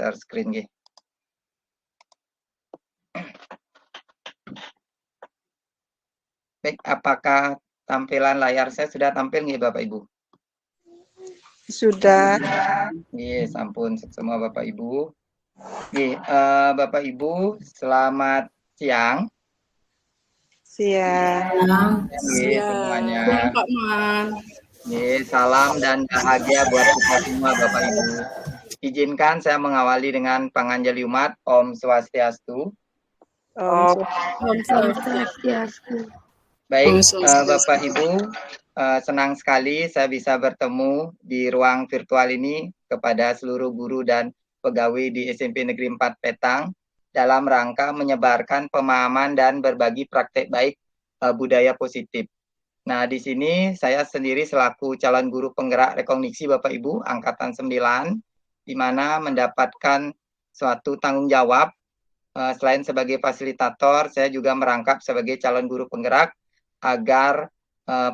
share screen nggih. Baik, apakah tampilan layar saya sudah tampil nggih Bapak Ibu? Sudah. Nggih, sampun semua Bapak Ibu. Nggih, Bapak Ibu, selamat siang. Siang. Nggih, semuanya. Siang, Pak Man. Nggih, salam dan bahagia buat kita semua Bapak Ibu. Izinkan saya mengawali dengan panganjali umat Om Swastiastu. Om Swastiastu. Baik, Bapak Ibu, senang sekali saya bisa bertemu di ruang virtual ini kepada seluruh guru dan pegawai di SMP Negeri 4 Petang dalam rangka menyebarkan pemahaman dan berbagi praktek baik budaya positif. Nah, di sini saya sendiri selaku calon guru penggerak rekognisi Bapak Ibu angkatan 9, di mana mendapatkan suatu tanggung jawab. Selain sebagai fasilitator, saya juga merangkap sebagai calon guru penggerak agar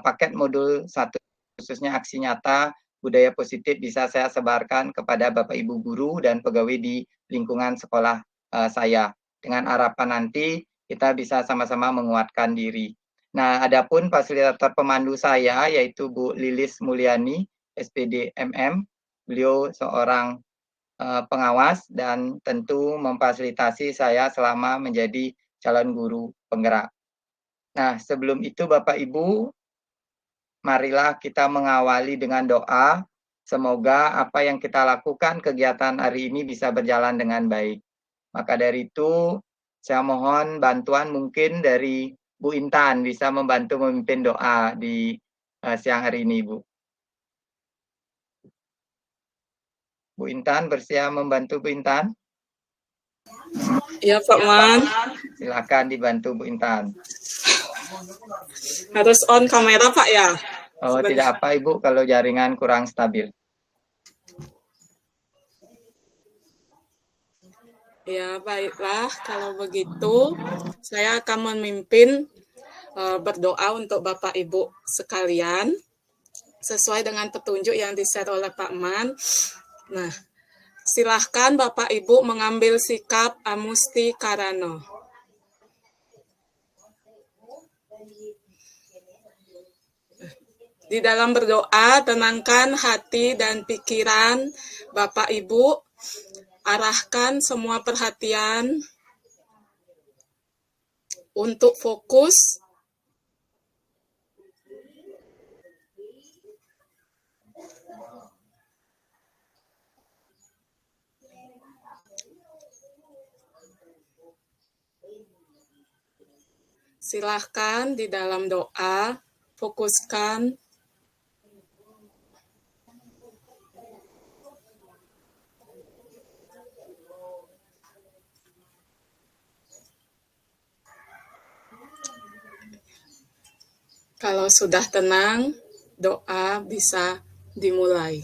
paket modul 1 khususnya aksi nyata budaya positif bisa saya sebarkan kepada Bapak Ibu guru dan pegawai di lingkungan sekolah saya. Dengan harapan nanti kita bisa sama-sama menguatkan diri. Nah, adapun fasilitator pemandu saya yaitu Bu Lilis Mulyani, SPD MM. Beliau seorang pengawas dan tentu memfasilitasi saya selama menjadi calon guru penggerak. Nah, sebelum itu Bapak Ibu, marilah kita mengawali dengan doa. Semoga apa yang kita lakukan kegiatan hari ini bisa berjalan dengan baik. Maka dari itu, saya mohon bantuan mungkin dari Bu Intan bisa membantu memimpin doa di siang hari ini, Bu. Bu Intan, bersedia membantu Bu Intan? Iya, Pak Man. Silakan dibantu Bu Intan. Harus on kamera, Pak ya? Oh, tidak apa Ibu kalau jaringan kurang stabil. Ya, baiklah. Kalau begitu, saya akan memimpin berdoa untuk Bapak Ibu sekalian sesuai dengan petunjuk yang di-share oleh Pak Man. Nah, silahkan Bapak Ibu mengambil sikap amusti karano. Di dalam berdoa, tenangkan hati dan pikiran Bapak Ibu, arahkan semua perhatian untuk fokus silahkan di dalam doa fokuskan kalau sudah tenang, doa bisa dimulai.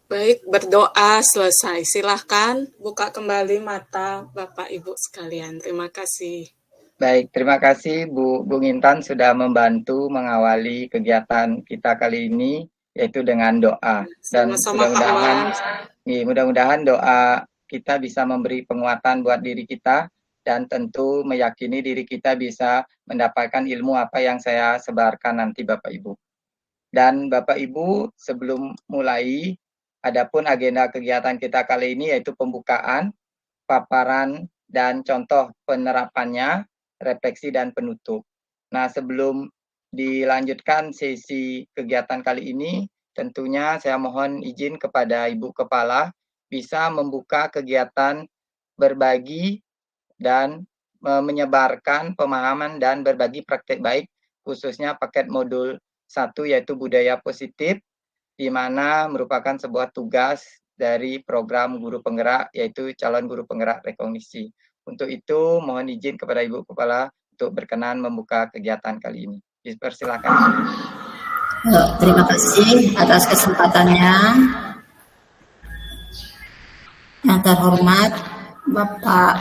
Baik, berdoa selesai. Silahkan buka kembali mata Bapak Ibu sekalian. Terima kasih. Baik, terima kasih Bu Bung Intan sudah membantu mengawali kegiatan kita kali ini, yaitu dengan doa. Dan mudah-mudahan doa kita bisa memberi penguatan buat diri kita dan tentu meyakini diri kita bisa mendapatkan ilmu apa yang saya sebarkan nanti Bapak Ibu. Dan Bapak Ibu, sebelum mulai, adapun agenda kegiatan kita kali ini yaitu pembukaan, paparan, dan contoh penerapannya, refleksi dan penutup. Nah, sebelum dilanjutkan sesi kegiatan kali ini, tentunya saya mohon izin kepada Ibu Kepala bisa membuka kegiatan berbagi dan menyebarkan pemahaman dan berbagi praktek baik, khususnya paket modul 1 yaitu budaya positif, di mana merupakan sebuah tugas dari program guru penggerak, yaitu calon guru penggerak rekognisi. Untuk itu mohon izin kepada Ibu Kepala untuk berkenan membuka kegiatan kali ini. Dipersilakan. Terima kasih atas kesempatannya. Yang terhormat Bapak,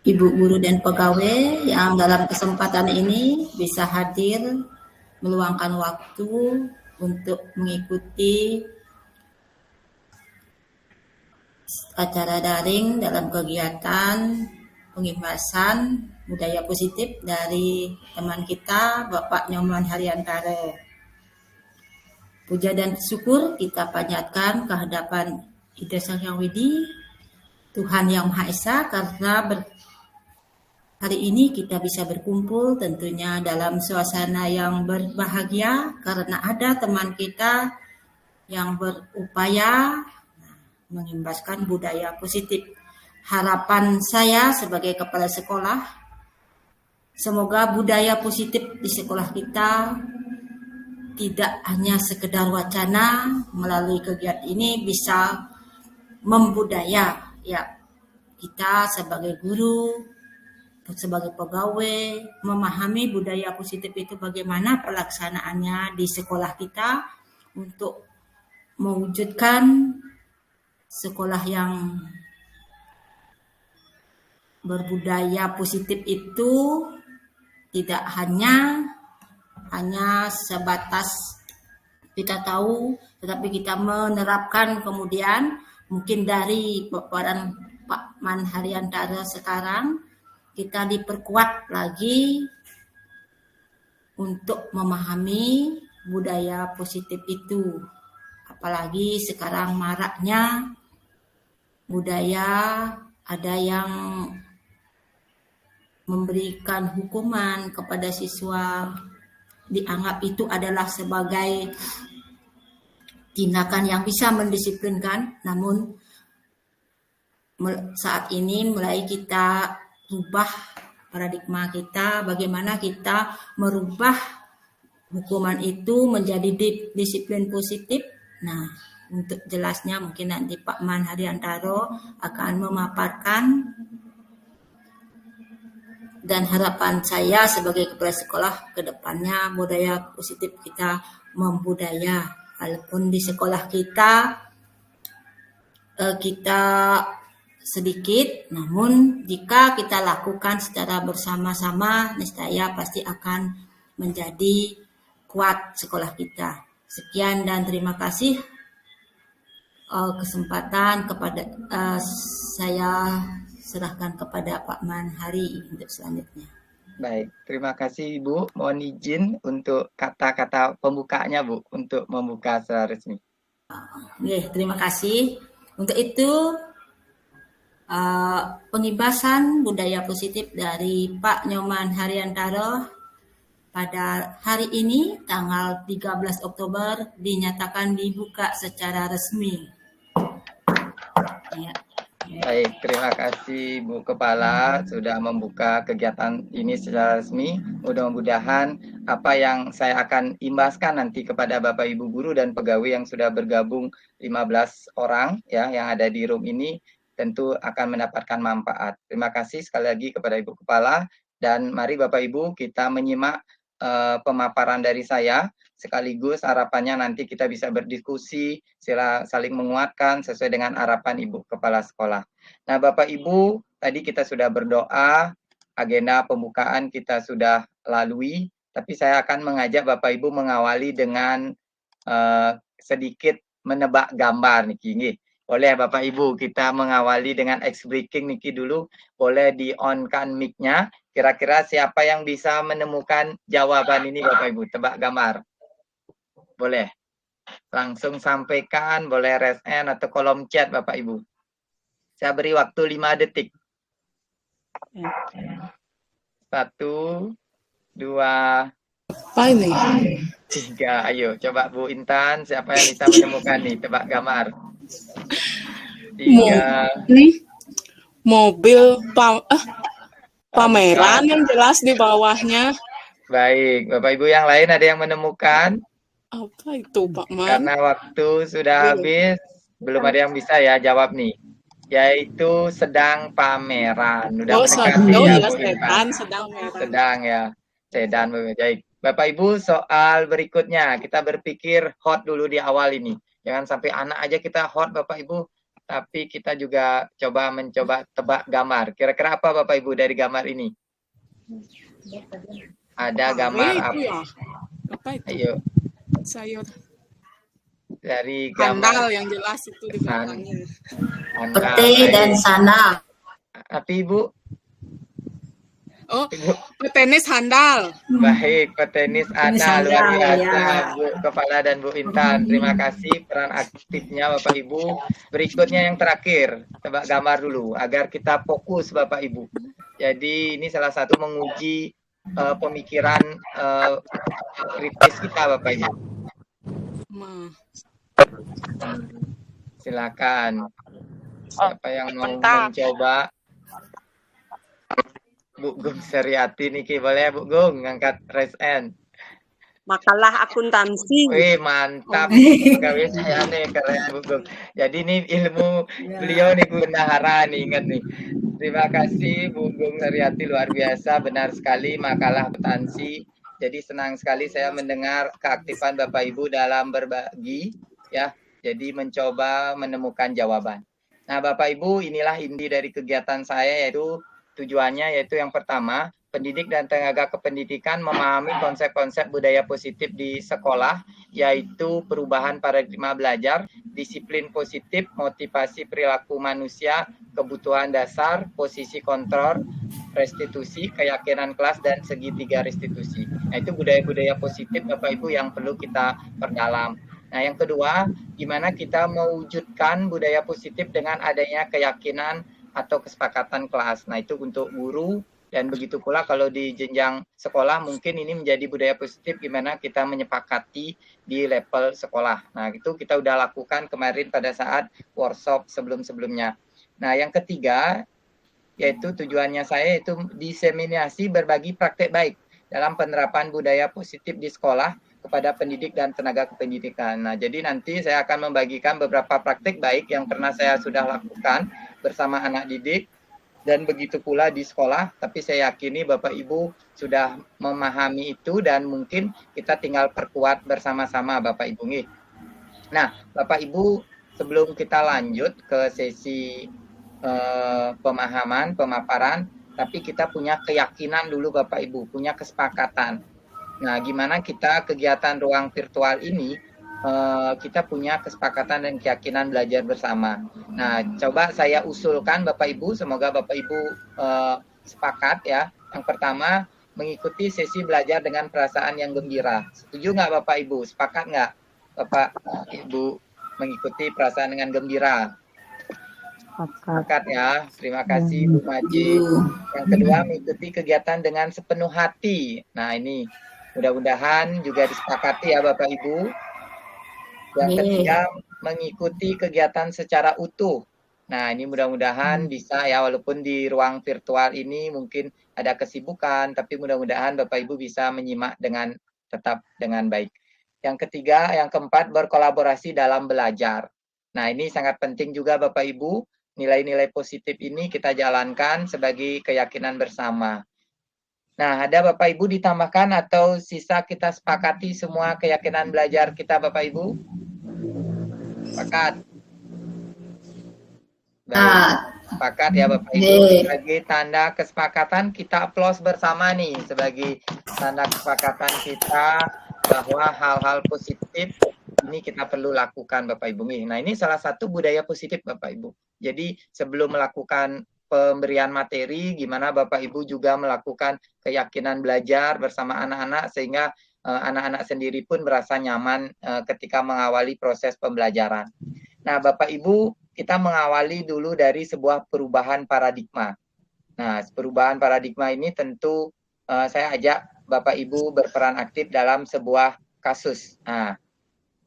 Ibu guru dan pegawai yang dalam kesempatan ini bisa hadir meluangkan waktu untuk mengikuti acara daring dalam kegiatan pengimbasan budaya positif dari teman kita Bapak Nyoman Haryanto. Puja dan syukur kita panjatkan kehadapan Ida Sang Hyang Widi, Tuhan Yang Maha Esa, karena hari ini kita bisa berkumpul tentunya dalam suasana yang berbahagia karena ada teman kita yang berupaya mengimbaskan budaya positif. Harapan saya sebagai kepala sekolah, semoga budaya positif di sekolah kita tidak hanya sekedar wacana, melalui kegiatan ini bisa membudaya ya kita sebagai guru, sebagai pegawai memahami budaya positif itu bagaimana pelaksanaannya di sekolah kita untuk mewujudkan sekolah yang berbudaya positif itu tidak hanya sebatas kita tahu, tetapi kita menerapkan kemudian mungkin dari paparan Pak Man Haryanto sekarang kita diperkuat lagi untuk memahami budaya positif itu. Apalagi sekarang maraknya budaya ada yang memberikan hukuman kepada siswa, dianggap itu adalah sebagai tindakan yang bisa mendisiplinkan. Namun saat ini mulai kita rubah paradigma kita, bagaimana kita merubah hukuman itu menjadi disiplin positif. Nah, untuk jelasnya mungkin nanti Pak Man Haryanto akan memaparkan. Dan harapan saya sebagai kepala sekolah ke depannya budaya positif kita membudaya. Walaupun di sekolah kita sedikit, namun jika kita lakukan secara bersama-sama, niscaya pasti akan menjadi kuat sekolah kita. Sekian dan terima kasih kesempatan kepada saya serahkan kepada Pak Man Hari untuk selanjutnya. Baik, terima kasih Ibu. Mohon izin untuk kata-kata pembukanya Bu, untuk membuka secara resmi. Oke, terima kasih. Untuk itu pengibasan budaya positif dari Pak Nyoman Haryanto pada hari ini tanggal 13 Oktober dinyatakan dibuka secara resmi. Ya. Baik, terima kasih Bu Kepala sudah membuka kegiatan ini secara resmi. Mudah-mudahan apa yang saya akan imbaskan nanti kepada Bapak Ibu guru dan pegawai yang sudah bergabung 15 orang ya yang ada di room ini tentu akan mendapatkan manfaat. Terima kasih sekali lagi kepada Ibu Kepala dan mari Bapak Ibu kita menyimak pemaparan dari saya. Sekaligus harapannya nanti kita bisa berdiskusi, saling menguatkan sesuai dengan harapan Ibu Kepala Sekolah. Nah Bapak Ibu, tadi kita sudah berdoa, agenda pembukaan kita sudah lalui, tapi saya akan mengajak Bapak Ibu mengawali dengan sedikit menebak gambar niki. Boleh Bapak Ibu kita mengawali dengan ice breaking niki dulu, boleh di-on-kan mic-nya. Kira-kira siapa yang bisa menemukan jawaban ini Bapak Ibu, tebak gambar? Boleh langsung sampaikan, boleh raise hand atau kolom chat Bapak Ibu. Saya beri waktu 5 detik. 1, 2, Apa ini? 3. Ayo coba Bu Intan, siapa yang bisa menemukan nih tebak gambar? 3. Mobil pameran yang jelas di bawahnya. Baik, Bapak Ibu yang lain ada yang menemukan? Apa itu Pak Man? Karena waktu sudah habis, belum ada yang bisa ya jawab nih. yaitu sedang pameran. Udah Oh, mendekati oh ya iya, Bu Intan. sedan sedang merah. Sedang ya. Sedan. Baik. Bapak Ibu, soal berikutnya kita berpikir hot dulu di awal ini. Jangan sampai anak aja kita hot Bapak Ibu, tapi kita juga mencoba tebak gambar. Kira-kira apa Bapak Ibu dari gambar ini? Ada gambar itu apa? ya. Apa itu? Ayo, Sayur dari handal gambar yang jelas itu di belakangnya. Pete dan sandal. Tapi Ibu, Oh, Ibu, petenis handal. baik, petenis Ana Sandal, luar biasa ya. Bu Kepala dan Bu Intan. Terima kasih peran aktifnya Bapak Ibu. Berikutnya yang terakhir, coba gambar dulu agar kita fokus Bapak Ibu. Jadi ini salah satu menguji pemikiran kritis kita Bapak Ibu. Silakan. Siapa yang mau mencoba? Bu Gung Seriati Niki, boleh Bu Gung ngangkat raise hand. Makalah akuntansi. Wih, mantap. Pegawai saya nih, keren Bu Gung. Jadi ini ilmu beliau nih bendahara nih, ingat nih. Terima kasih Bu Gung Seriati, luar biasa, benar sekali makalah akuntansi. Jadi senang sekali saya mendengar keaktifan Bapak Ibu dalam berbagi, ya. Jadi mencoba menemukan jawaban. Nah, Bapak Ibu, inilah inti dari kegiatan saya, yaitu tujuannya yaitu yang pertama, pendidik dan tenaga kependidikan memahami konsep-konsep budaya positif di sekolah, yaitu perubahan paradigma belajar, disiplin positif, motivasi perilaku manusia, kebutuhan dasar, posisi kontrol, restitusi, keyakinan kelas, dan segitiga restitusi. Nah, itu budaya-budaya positif Bapak Ibu yang perlu kita perdalam. Nah, yang kedua, gimana kita mewujudkan budaya positif dengan adanya keyakinan atau kesepakatan kelas. Nah, itu untuk guru, dan begitu pula kalau di jenjang sekolah mungkin ini menjadi budaya positif gimana kita menyepakati di level sekolah. Nah, itu kita udah lakukan kemarin pada saat workshop sebelum-sebelumnya. Nah, yang ketiga, yaitu tujuannya saya itu diseminasi berbagi praktek baik dalam penerapan budaya positif di sekolah kepada pendidik dan tenaga kependidikan. Nah, jadi nanti saya akan membagikan beberapa praktek baik yang pernah saya sudah lakukan bersama anak didik, dan begitu pula di sekolah, tapi saya yakini Bapak Ibu sudah memahami itu dan mungkin kita tinggal perkuat bersama-sama Bapak Ibu. Nah, Bapak Ibu, sebelum kita lanjut ke sesi pemahaman, pemaparan, tapi kita punya keyakinan dulu Bapak Ibu, punya kesepakatan. Nah, gimana kita kegiatan ruang virtual ini kita punya kesepakatan dan keyakinan belajar bersama. Nah, coba saya usulkan Bapak Ibu, semoga Bapak Ibu sepakat ya. Yang pertama, mengikuti sesi belajar dengan perasaan yang gembira. Setuju nggak Bapak Ibu? Sepakat nggak Bapak Ibu mengikuti perasaan dengan gembira? Sepakat ya. Terima kasih Bu Maji. Yang kedua, mengikuti kegiatan dengan sepenuh hati. Nah, ini mudah-mudahan juga disepakati ya Bapak Ibu. Yang ketiga, mengikuti kegiatan secara utuh. Nah, ini mudah-mudahan bisa ya, walaupun di ruang virtual ini mungkin ada kesibukan, tapi mudah-mudahan Bapak Ibu bisa menyimak tetap dengan baik. Yang ketiga, yang keempat, berkolaborasi dalam belajar. Nah, ini sangat penting juga Bapak Ibu, nilai-nilai positif ini kita jalankan sebagai keyakinan bersama. Nah, ada Bapak Ibu ditambahkan atau sisa kita sepakati semua keyakinan belajar kita Bapak Ibu? Sepakat? Baik, sepakat ya Bapak Ibu. Sebagai tanda kesepakatan kita aplaus bersama nih, sebagai tanda kesepakatan kita bahwa hal-hal positif ini kita perlu lakukan Bapak Ibu. Nah, ini salah satu budaya positif Bapak Ibu. Jadi sebelum melakukan pemberian materi, gimana Bapak Ibu juga melakukan keyakinan belajar bersama anak-anak sehingga anak-anak sendiri pun merasa nyaman ketika mengawali proses pembelajaran. Nah, Bapak Ibu, kita mengawali dulu dari sebuah perubahan paradigma. Nah, perubahan paradigma ini tentu saya ajak Bapak Ibu berperan aktif dalam sebuah kasus. Nah,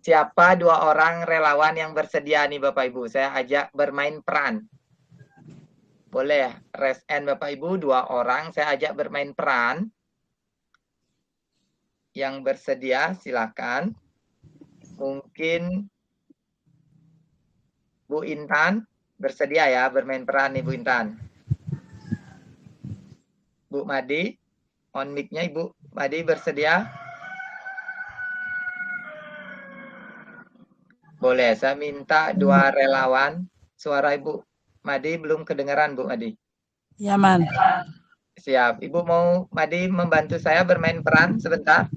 siapa 2 orang relawan yang bersedia nih Bapak Ibu? Saya ajak bermain peran. Boleh raise hand Bapak Ibu, 2 orang saya ajak bermain peran. Yang bersedia silakan. Mungkin Bu Intan bersedia ya bermain peran Ibu Intan. Bu Madi, on mic-nya Ibu Madi bersedia? Boleh, saya minta 2 relawan. Suara Ibu Madi belum kedengaran, Bu Madi. Ya, Man. Siap. Ibu mau Madi membantu saya bermain peran sebentar?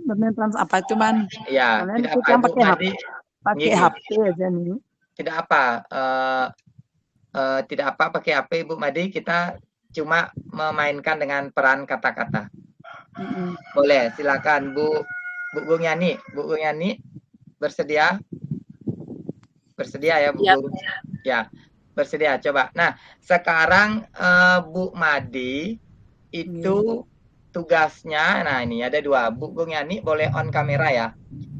Bermain peran apa itu, Man? Ya, Kalian tidak itu apa kan Ibu pakai Madi. pakai Gini. HP aja nih. Tidak apa. Tidak apa pakai HP Ibu Madi. Kita cuma memainkan dengan peran kata-kata. Boleh, silakan Bu Gung Yani. Bu Gung Yani bersedia? Bersedia ya Bu Gung? Ya, bersedia. Coba. Nah, sekarang Bu Madi itu tugasnya, nah ini ada 2. Bu Gung Yani boleh on kamera ya.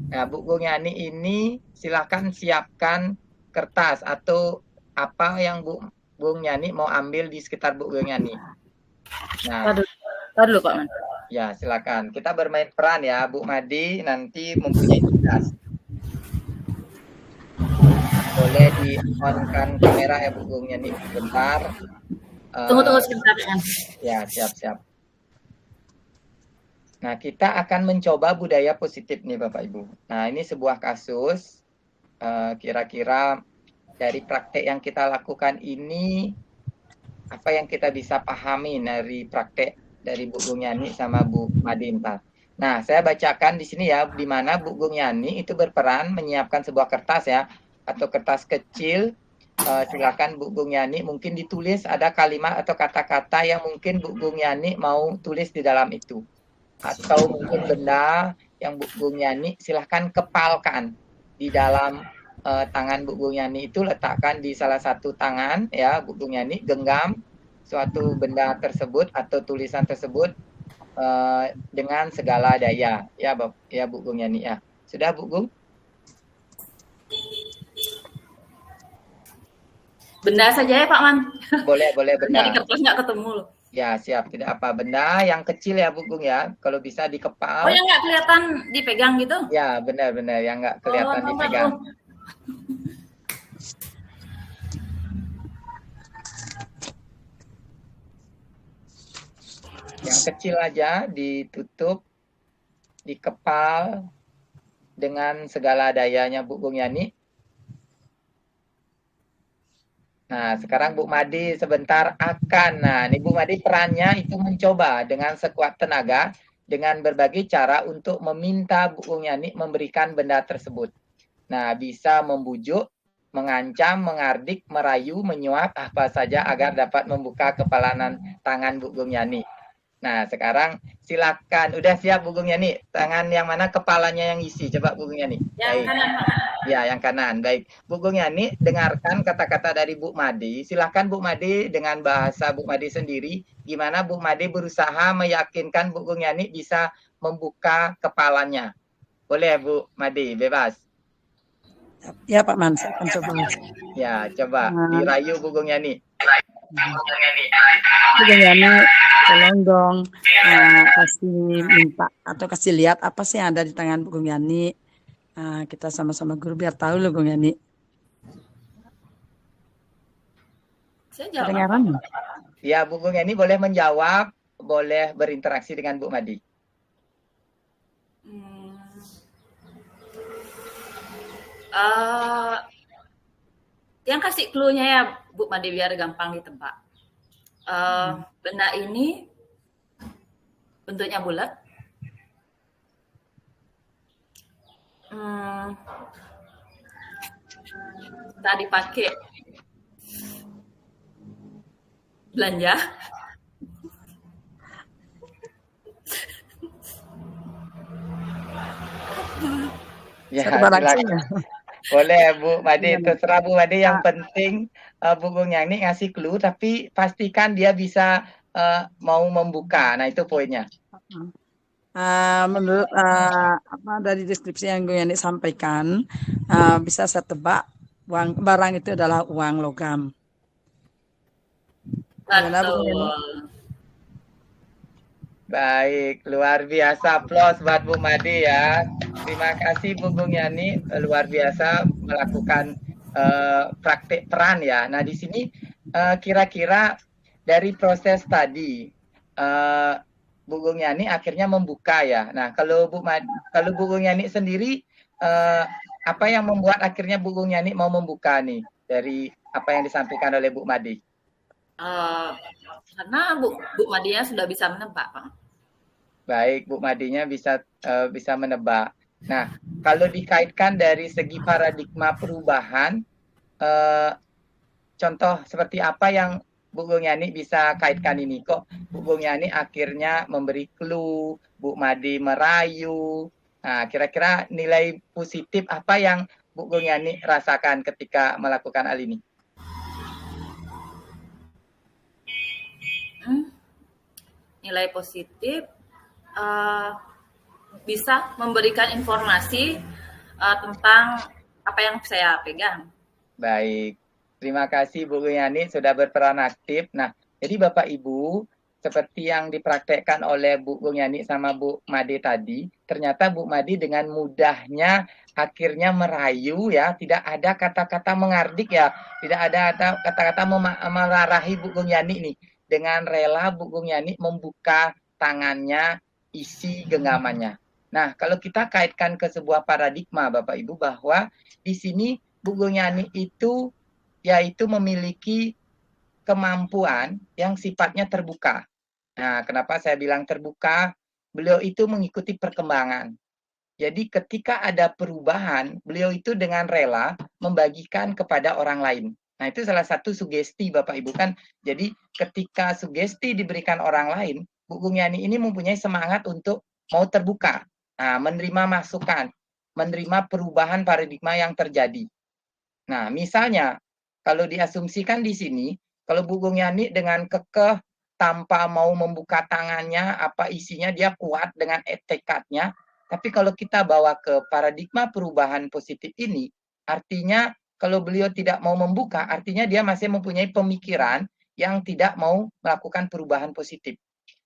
Nah, Bu Gung Yani ini silakan siapkan kertas atau apa yang Bu Gung Yani mau ambil di sekitar Bu Gung Yani. Nah, Taruh dulu Pak Man. ya silakan. Kita bermain peran ya, Bu Madi nanti mempunyai tugas. Boleh di on-kan kamera ya Bu Gung Yani bentar. Tunggu sebentar Pak Man. Ya, siap. Nah, kita akan mencoba budaya positif nih Bapak Ibu. Nah, ini sebuah kasus kira-kira dari praktek yang kita lakukan ini apa yang kita bisa pahami dari praktek dari Bu Gung Yani sama Bu Madi ntar. Nah, saya bacakan di sini ya, di mana Bu Gung Yani itu berperan menyiapkan sebuah kertas ya, atau kertas kecil. Silakan Bu Gung Yani mungkin ditulis ada kalimat atau kata-kata yang mungkin Bu Gung Yani mau tulis di dalam itu. Atau mungkin benda yang Bu Gung Yani silahkan kepalkan di dalam tangan Bu Gung Yani itu, letakkan di salah satu tangan ya Bu Gung Yani, genggam suatu benda tersebut atau tulisan tersebut dengan segala daya ya Bu Gung Yani ya. Sudah Bu Gung? Benda saja ya Pak Man. Boleh benda. Di kertas nggak ketemu loh. Ya siap, tidak apa, benda yang kecil ya Bu Gung ya, kalau bisa dikepal. Oh yang nggak kelihatan dipegang gitu? Ya benar yang nggak kelihatan dipegang. Yang kecil aja ditutup, dikepal dengan segala dayanya Bu Gung Yani. Nah, sekarang Bu Madi sebentar akan, nah ini Bu Madi perannya itu mencoba dengan sekuat tenaga, dengan berbagai cara untuk meminta Bu Gung Yani memberikan benda tersebut. Nah, bisa membujuk, mengancam, mengardik, merayu, menyuap, apa saja agar dapat membuka kepalan tangan Bu Gung Yani. Nah, sekarang silakan. Udah siap Bu Gung Yani? Tangan yang mana kepalanya yang isi? Coba Bu Gung Yani. Yang kanan Pak. Ya, yang kanan. Baik. Bu Gung Yani, dengarkan kata-kata dari Bu Madi. Silakan Bu Madi dengan bahasa Bu Madi sendiri. Gimana Bu Madi berusaha meyakinkan Bu Gung Yani bisa membuka kepalanya. Boleh Bu Madi, bebas. Ya Pak Man, saya akan coba. Ya, coba dirayu Bu Gung Yani. Bu Gung Yani, tolong dong kasih minta atau kasih lihat apa sih yang ada di tangan Bu Gung Yani. Kita sama-sama guru biar tahu loh Gung Yani. Saya jawab. Kedengaran? Ya, Bu Gung Yani boleh menjawab, boleh berinteraksi dengan Bu Madi. Yang kasih clue-nya ya Bu Madi biar gampang ditebak. Benda ini bentuknya bulat. Tadi pakai belanja. Ya, silakan. Boleh Bu Madi, terserah Bu Madi. Yang penting Bu Gung Yani ngasih clue, tapi pastikan dia bisa mau membuka. Nah itu poinnya. Menurut dari deskripsi yang Gung Yani sampaikan, bisa saya tebak barang itu adalah uang logam. Baik, luar biasa. Aplaus buat Bu Madi ya. Terima kasih Bu Gung Yani, luar biasa melakukan praktek peran ya. Nah di sini kira-kira dari proses tadi Bu Gung Yani akhirnya membuka ya. Nah kalau Bu Gung Yani sendiri apa yang membuat akhirnya Bu Gung Yani mau membuka nih dari apa yang disampaikan oleh Bu Made? Karena Bu Madinya sudah bisa menebak, Pak. Baik, Bu Madinya bisa menebak. Nah, kalau dikaitkan dari segi paradigma perubahan, contoh seperti apa yang Bu Gung Yani bisa kaitkan ini? Kok Bu Gung Yani akhirnya memberi clue, Bu Made merayu. Nah, kira-kira nilai positif apa yang Bu Gung Yani rasakan ketika melakukan hal ini? Nilai positif bisa memberikan informasi tentang apa yang saya pegang. Baik, terima kasih Bu Yani sudah berperan aktif. Nah, jadi Bapak Ibu, seperti yang dipraktekkan oleh Bu Yani sama Bu Made tadi, ternyata Bu Made dengan mudahnya akhirnya merayu ya, tidak ada kata-kata mengardik ya, tidak ada kata-kata memarahi Bu Yani nih. Dengan rela Bu Yani membuka tangannya, isi genggamannya. Nah, kalau kita kaitkan ke sebuah paradigma Bapak Ibu bahwa di sini Bu Gung Yani itu yaitu memiliki kemampuan yang sifatnya terbuka. Nah, kenapa saya bilang terbuka? Beliau itu mengikuti perkembangan. Jadi ketika ada perubahan, beliau itu dengan rela membagikan kepada orang lain. Nah, itu salah satu sugesti Bapak Ibu kan. Jadi ketika sugesti diberikan orang lain, Bu Gung Yani ini mempunyai semangat untuk mau terbuka. Nah, menerima masukan, menerima perubahan paradigma yang terjadi. Nah, misalnya kalau diasumsikan di sini, kalau Bu Gung Yani dengan kekeh tanpa mau membuka tangannya, apa isinya dia kuat dengan tekadnya. Tapi kalau kita bawa ke paradigma perubahan positif ini, artinya kalau beliau tidak mau membuka, artinya dia masih mempunyai pemikiran yang tidak mau melakukan perubahan positif.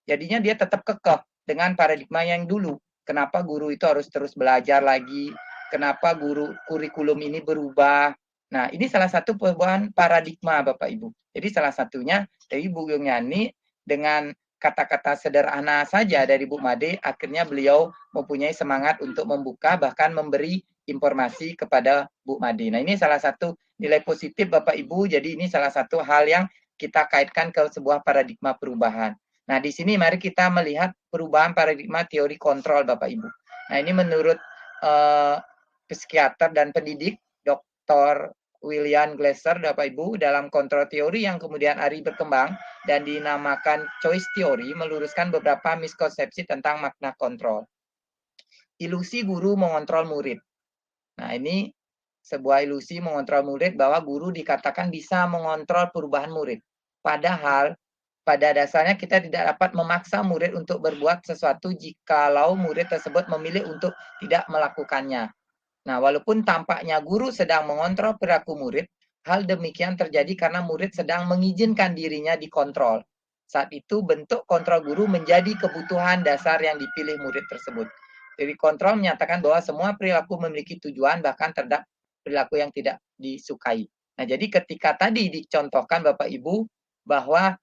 Jadinya dia tetap kekeh dengan paradigma yang dulu. Kenapa guru itu harus terus belajar lagi? Kenapa kurikulum ini berubah? Nah, ini salah satu perubahan paradigma Bapak Ibu. Jadi salah satunya dari Bu Gung Yani dengan kata-kata sederhana saja dari Bu Made, akhirnya beliau mempunyai semangat untuk membuka bahkan memberi informasi kepada Bu Made. Nah, ini salah satu nilai positif Bapak Ibu. Jadi ini salah satu hal yang kita kaitkan ke sebuah paradigma perubahan. Nah, di sini mari kita melihat perubahan paradigma teori kontrol Bapak Ibu. Nah, ini menurut psikiater dan pendidik Dr. William Glasser, Bapak Ibu, dalam kontrol teori yang kemudian hari berkembang dan dinamakan choice theory, meluruskan beberapa miskonsepsi tentang makna kontrol. Ilusi guru mengontrol murid. Nah, ini sebuah ilusi mengontrol murid bahwa guru dikatakan bisa mengontrol perubahan murid. Padahal pada dasarnya kita tidak dapat memaksa murid untuk berbuat sesuatu jikalau murid tersebut memilih untuk tidak melakukannya. Nah, walaupun tampaknya guru sedang mengontrol perilaku murid, hal demikian terjadi karena murid sedang mengizinkan dirinya dikontrol. Saat itu bentuk kontrol guru menjadi kebutuhan dasar yang dipilih murid tersebut. Jadi kontrol menyatakan bahwa semua perilaku memiliki tujuan, bahkan terhadap perilaku yang tidak disukai. Nah, jadi ketika tadi dicontohkan Bapak Ibu bahwa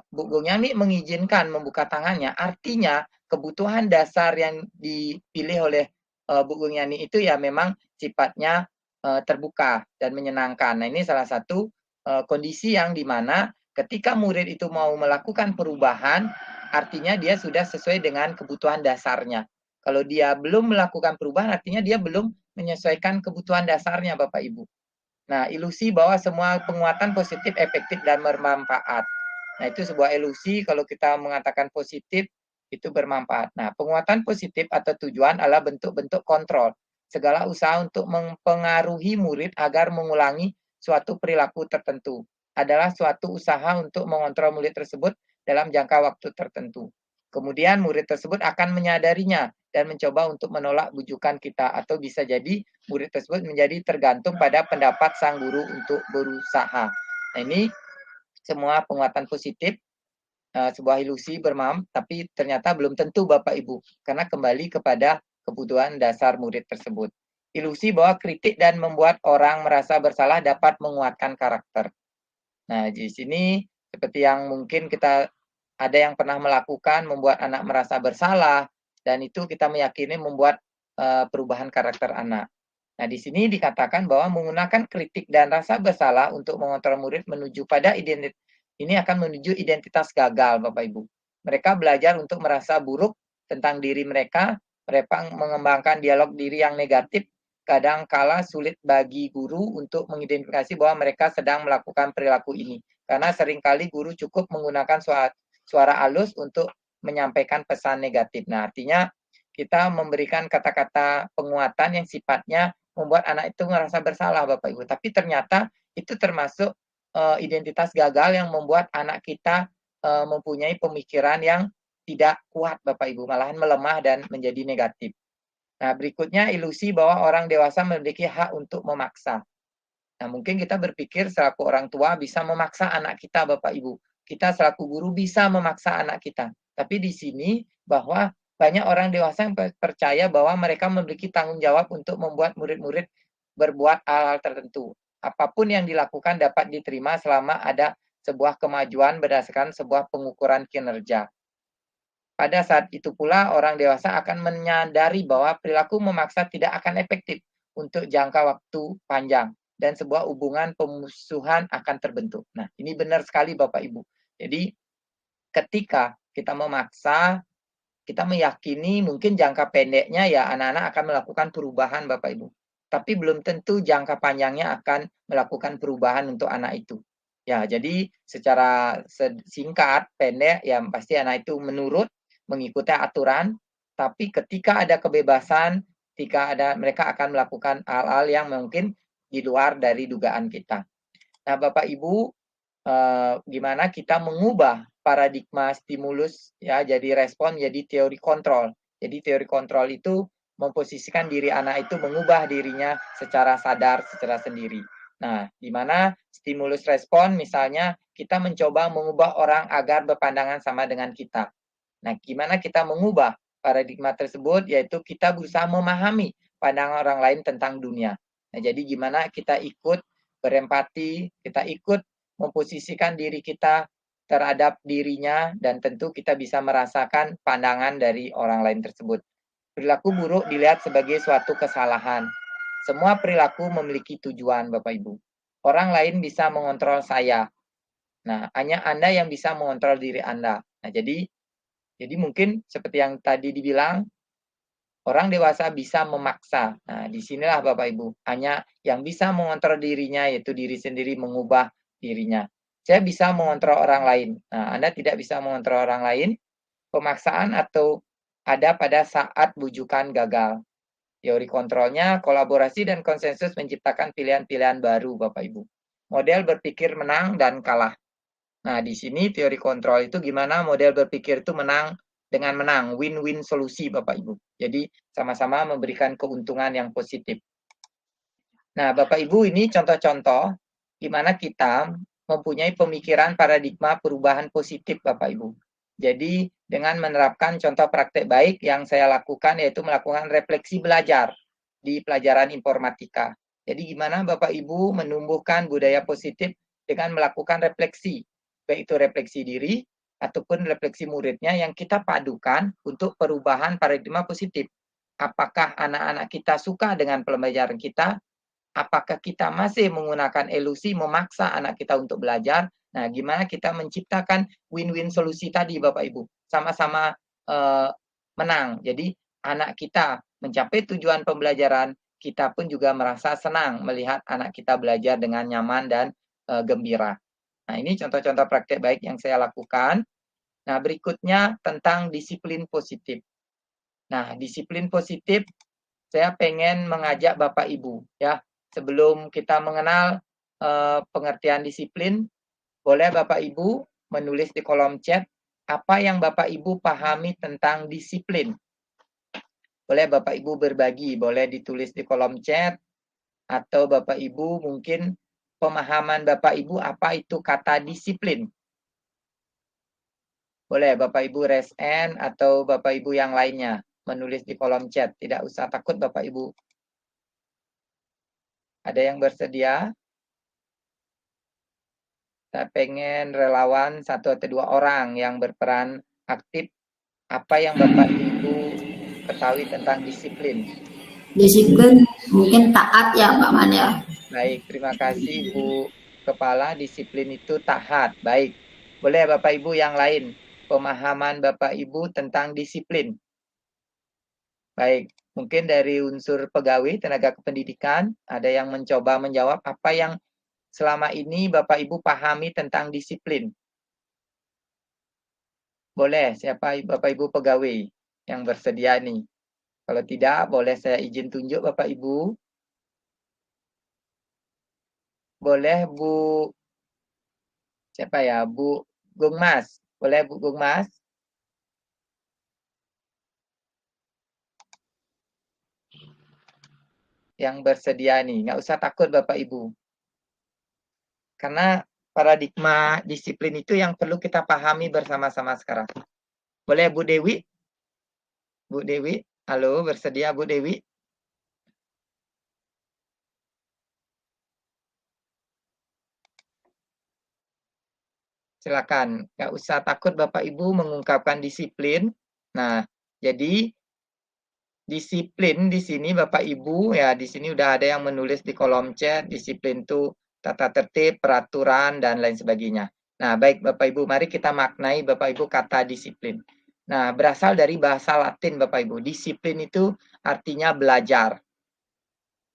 Bu Gung Yani mengizinkan membuka tangannya, artinya kebutuhan dasar yang dipilih oleh Bu Gung Yani itu ya memang sifatnya terbuka dan menyenangkan. Nah, ini salah satu kondisi yang dimana ketika murid itu mau melakukan perubahan, artinya dia sudah sesuai dengan kebutuhan dasarnya. Kalau dia belum melakukan perubahan, artinya dia belum menyesuaikan kebutuhan dasarnya, Bapak Ibu. Nah, ilusi bahwa semua penguatan positif, efektif, dan bermanfaat. Nah, itu sebuah ilusi kalau kita mengatakan positif, itu bermanfaat. Nah, penguatan positif atau tujuan adalah bentuk-bentuk kontrol. Segala usaha untuk mempengaruhi murid agar mengulangi suatu perilaku tertentu adalah suatu usaha untuk mengontrol murid tersebut dalam jangka waktu tertentu. Kemudian murid tersebut akan menyadarinya dan mencoba untuk menolak bujukan kita, atau bisa jadi murid tersebut menjadi tergantung pada pendapat sang guru untuk berusaha. Nah, ini semua penguatan positif, sebuah ilusi bermam, tapi ternyata belum tentu Bapak Ibu, karena kembali kepada kebutuhan dasar murid tersebut. ilusi bahwa kritik dan membuat orang merasa bersalah dapat menguatkan karakter. Nah, di sini seperti yang mungkin kita ada yang pernah melakukan membuat anak merasa bersalah, dan itu kita meyakini membuat perubahan karakter anak. Nah, di sini dikatakan bahwa menggunakan kritik dan rasa bersalah untuk mengontrol murid menuju pada identitas ini akan menuju identitas gagal, Bapak Ibu. Mereka belajar untuk merasa buruk tentang diri mereka mengembangkan dialog diri yang negatif. Kadang kala sulit bagi guru untuk mengidentifikasi bahwa mereka sedang melakukan perilaku ini. Karena seringkali guru cukup menggunakan suara halus untuk menyampaikan pesan negatif. Nah, artinya kita memberikan kata-kata penguatan yang sifatnya membuat anak itu merasa bersalah, Bapak Ibu. Tapi ternyata itu termasuk identitas gagal yang membuat anak kita mempunyai pemikiran yang tidak kuat, Bapak Ibu, malahan melemah dan menjadi negatif. Nah, berikutnya ilusi bahwa orang dewasa memiliki hak untuk memaksa. Nah, mungkin kita berpikir selaku orang tua bisa memaksa anak kita, Bapak Ibu. Kita selaku guru bisa memaksa anak kita. Tapi di sini bahwa banyak orang dewasa yang percaya bahwa mereka memiliki tanggung jawab untuk membuat murid-murid berbuat hal-hal tertentu. Apapun yang dilakukan dapat diterima selama ada sebuah kemajuan berdasarkan sebuah pengukuran kinerja. Pada saat itu pula orang dewasa akan menyadari bahwa perilaku memaksa tidak akan efektif untuk jangka waktu panjang dan sebuah hubungan pemusuhan akan terbentuk. Nah, ini benar sekali Bapak Ibu. Jadi ketika kita memaksa, kita meyakini mungkin jangka pendeknya ya anak-anak akan melakukan perubahan Bapak Ibu. Tapi belum tentu jangka panjangnya akan melakukan perubahan untuk anak itu. Ya, jadi secara singkat, pendek, ya pasti anak itu menurut, mengikuti aturan, tapi ketika ada kebebasan, ketika ada mereka akan melakukan hal-hal yang mungkin di luar dari dugaan kita. Nah, Bapak Ibu, gimana kita mengubah paradigma stimulus ya jadi respon jadi teori kontrol. Jadi teori kontrol itu memposisikan diri anak itu mengubah dirinya secara sadar, secara sendiri. Nah, di mana stimulus respon misalnya kita mencoba mengubah orang agar berpandangan sama dengan kita. Nah, gimana kita mengubah paradigma tersebut, yaitu kita berusaha memahami pandangan orang lain tentang dunia. Nah, jadi gimana kita ikut berempati, kita ikut memposisikan diri kita terhadap dirinya, dan tentu kita bisa merasakan pandangan dari orang lain tersebut. Perilaku buruk dilihat sebagai suatu kesalahan. Semua perilaku memiliki tujuan, Bapak Ibu. Orang lain bisa mengontrol saya. Nah, hanya Anda yang bisa mengontrol diri Anda. Nah, jadi mungkin seperti yang tadi dibilang, orang dewasa bisa memaksa. Nah, disinilah Bapak Ibu, hanya yang bisa mengontrol dirinya, yaitu diri sendiri mengubah dirinya. Saya bisa mengontrol orang lain. Nah, Anda tidak bisa mengontrol orang lain. Pemaksaan atau ada pada saat bujukan gagal. Teori kontrolnya, kolaborasi dan konsensus menciptakan pilihan-pilihan baru, Bapak Ibu. Model berpikir menang dan kalah. Nah, di sini teori kontrol itu gimana model berpikir itu menang dengan menang, win-win solusi Bapak Ibu. Jadi sama-sama memberikan keuntungan yang positif. Nah, Bapak Ibu, ini contoh-contoh gimana kita mempunyai pemikiran paradigma perubahan positif Bapak Ibu. Jadi dengan menerapkan contoh praktek baik yang saya lakukan yaitu melakukan refleksi belajar di pelajaran informatika. Jadi gimana Bapak Ibu menumbuhkan budaya positif dengan melakukan refleksi, baik itu refleksi diri ataupun refleksi muridnya yang kita padukan untuk perubahan paradigma positif. Apakah anak-anak kita suka dengan pembelajaran kita? Apakah kita masih menggunakan ilusi memaksa anak kita untuk belajar? Nah, gimana kita menciptakan win-win solusi tadi Bapak Ibu? Sama-sama menang. Jadi anak kita mencapai tujuan pembelajaran, kita pun juga merasa senang melihat anak kita belajar dengan nyaman dan gembira. Nah, ini contoh-contoh praktek baik yang saya lakukan. Nah, berikutnya tentang disiplin positif. Nah, disiplin positif saya pengen mengajak Bapak Ibu ya, sebelum kita mengenal pengertian disiplin, boleh Bapak Ibu menulis di kolom chat apa yang Bapak Ibu pahami tentang disiplin. Boleh Bapak Ibu berbagi, boleh ditulis di kolom chat, atau Bapak Ibu mungkin pemahaman Bapak Ibu apa itu kata disiplin. Boleh Bapak Ibu raise hand atau Bapak Ibu yang lainnya menulis di kolom chat. Tidak usah takut Bapak Ibu. Ada yang bersedia? Saya pengen relawan 1 atau 2 orang yang berperan aktif. Apa yang Bapak Ibu ketahui tentang disiplin? Disiplin mungkin taat ya Pak Man ya. Baik, terima kasih Bu Kepala. Disiplin itu taat. Baik, boleh Bapak Ibu yang lain. Pemahaman Bapak Ibu tentang disiplin. Baik, mungkin dari unsur pegawai tenaga kependidikan, ada yang mencoba menjawab apa yang selama ini Bapak Ibu pahami tentang disiplin. Boleh, siapa Bapak Ibu pegawai yang bersedia nih? Kalau tidak, boleh saya izin tunjuk Bapak Ibu. Boleh Bu, siapa ya? Bu Gungmas. Boleh Bu Gungmas? Yang bersedia nih, nggak usah takut Bapak Ibu. Karena paradigma disiplin itu yang perlu kita pahami bersama-sama sekarang. Boleh Bu Dewi? Bu Dewi, halo, bersedia Bu Dewi? Silakan, nggak usah takut Bapak Ibu mengungkapkan disiplin. Nah, jadi disiplin di sini Bapak Ibu ya, di sini udah ada yang menulis di kolom chat, disiplin itu tata tertib, peraturan dan lain sebagainya. Nah, baik Bapak Ibu, mari kita maknai Bapak Ibu kata disiplin. Nah, berasal dari bahasa Latin Bapak Ibu. Disiplin itu artinya belajar.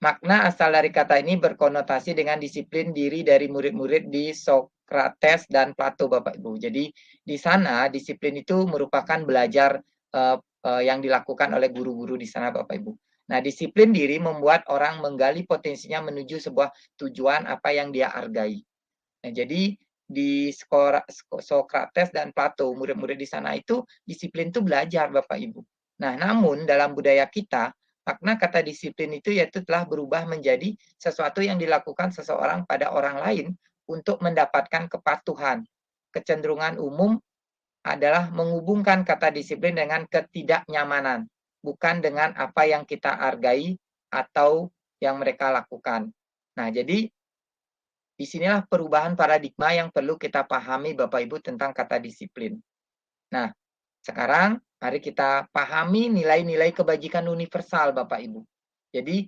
Makna asal dari kata ini berkonotasi dengan disiplin diri dari murid-murid di Sokrates dan Plato, Bapak Ibu. Jadi di sana disiplin itu merupakan belajar yang dilakukan oleh guru-guru di sana, Bapak Ibu. Nah, disiplin diri membuat orang menggali potensinya menuju sebuah tujuan apa yang dia hargai. Nah, jadi di Sokrates dan Plato, murid-murid di sana itu disiplin itu belajar, Bapak Ibu. Nah, namun dalam budaya kita, makna kata disiplin itu yaitu telah berubah menjadi sesuatu yang dilakukan seseorang pada orang lain untuk mendapatkan kepatuhan. Kecenderungan umum adalah menghubungkan kata disiplin dengan ketidaknyamanan, bukan dengan apa yang kita hargai atau yang mereka lakukan. Nah, jadi disinilah perubahan paradigma yang perlu kita pahami Bapak Ibu tentang kata disiplin. Nah, sekarang mari kita pahami nilai-nilai kebajikan universal Bapak Ibu. Jadi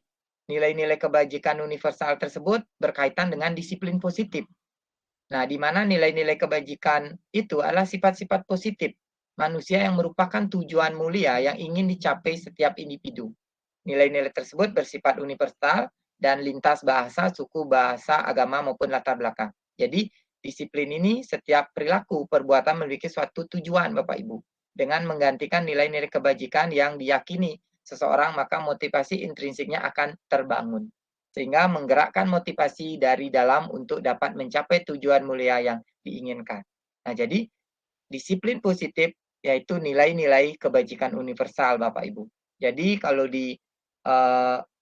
nilai-nilai kebajikan universal tersebut berkaitan dengan disiplin positif. Nah, di mana nilai-nilai kebajikan itu adalah sifat-sifat positif manusia yang merupakan tujuan mulia yang ingin dicapai setiap individu. Nilai-nilai tersebut bersifat universal dan lintas bahasa, suku, bahasa, agama, maupun latar belakang. Jadi, disiplin ini setiap perilaku perbuatan memiliki suatu tujuan, Bapak Ibu. Dengan menggantikan nilai-nilai kebajikan yang diyakini seseorang, maka motivasi intrinsiknya akan terbangun. Sehingga menggerakkan motivasi dari dalam untuk dapat mencapai tujuan mulia yang diinginkan. Nah, jadi disiplin positif yaitu nilai-nilai kebajikan universal, Bapak Ibu. Jadi kalau di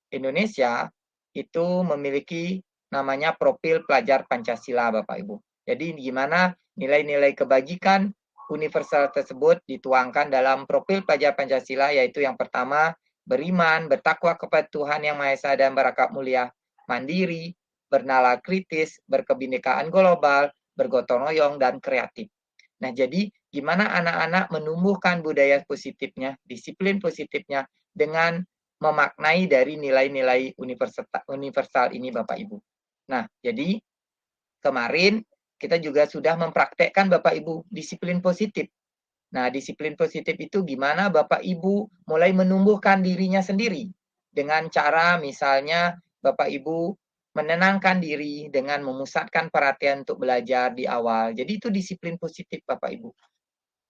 Indonesia itu memiliki namanya profil pelajar Pancasila, Bapak Ibu. Jadi gimana nilai-nilai kebajikan universal tersebut dituangkan dalam profil pelajar Pancasila, yaitu yang pertama, beriman, bertakwa kepada Tuhan Yang Maha Esa dan berakhlak mulia, mandiri, bernalar kritis, berkebinekaan global, bergotong royong, dan kreatif. Nah, jadi gimana anak-anak menumbuhkan budaya positifnya, disiplin positifnya dengan memaknai dari nilai-nilai universal ini Bapak Ibu. Nah, jadi kemarin kita juga sudah mempraktekkan Bapak Ibu disiplin positif. Nah, disiplin positif itu gimana Bapak Ibu mulai menumbuhkan dirinya sendiri dengan cara misalnya Bapak Ibu menenangkan diri dengan memusatkan perhatian untuk belajar di awal. Jadi itu disiplin positif Bapak Ibu.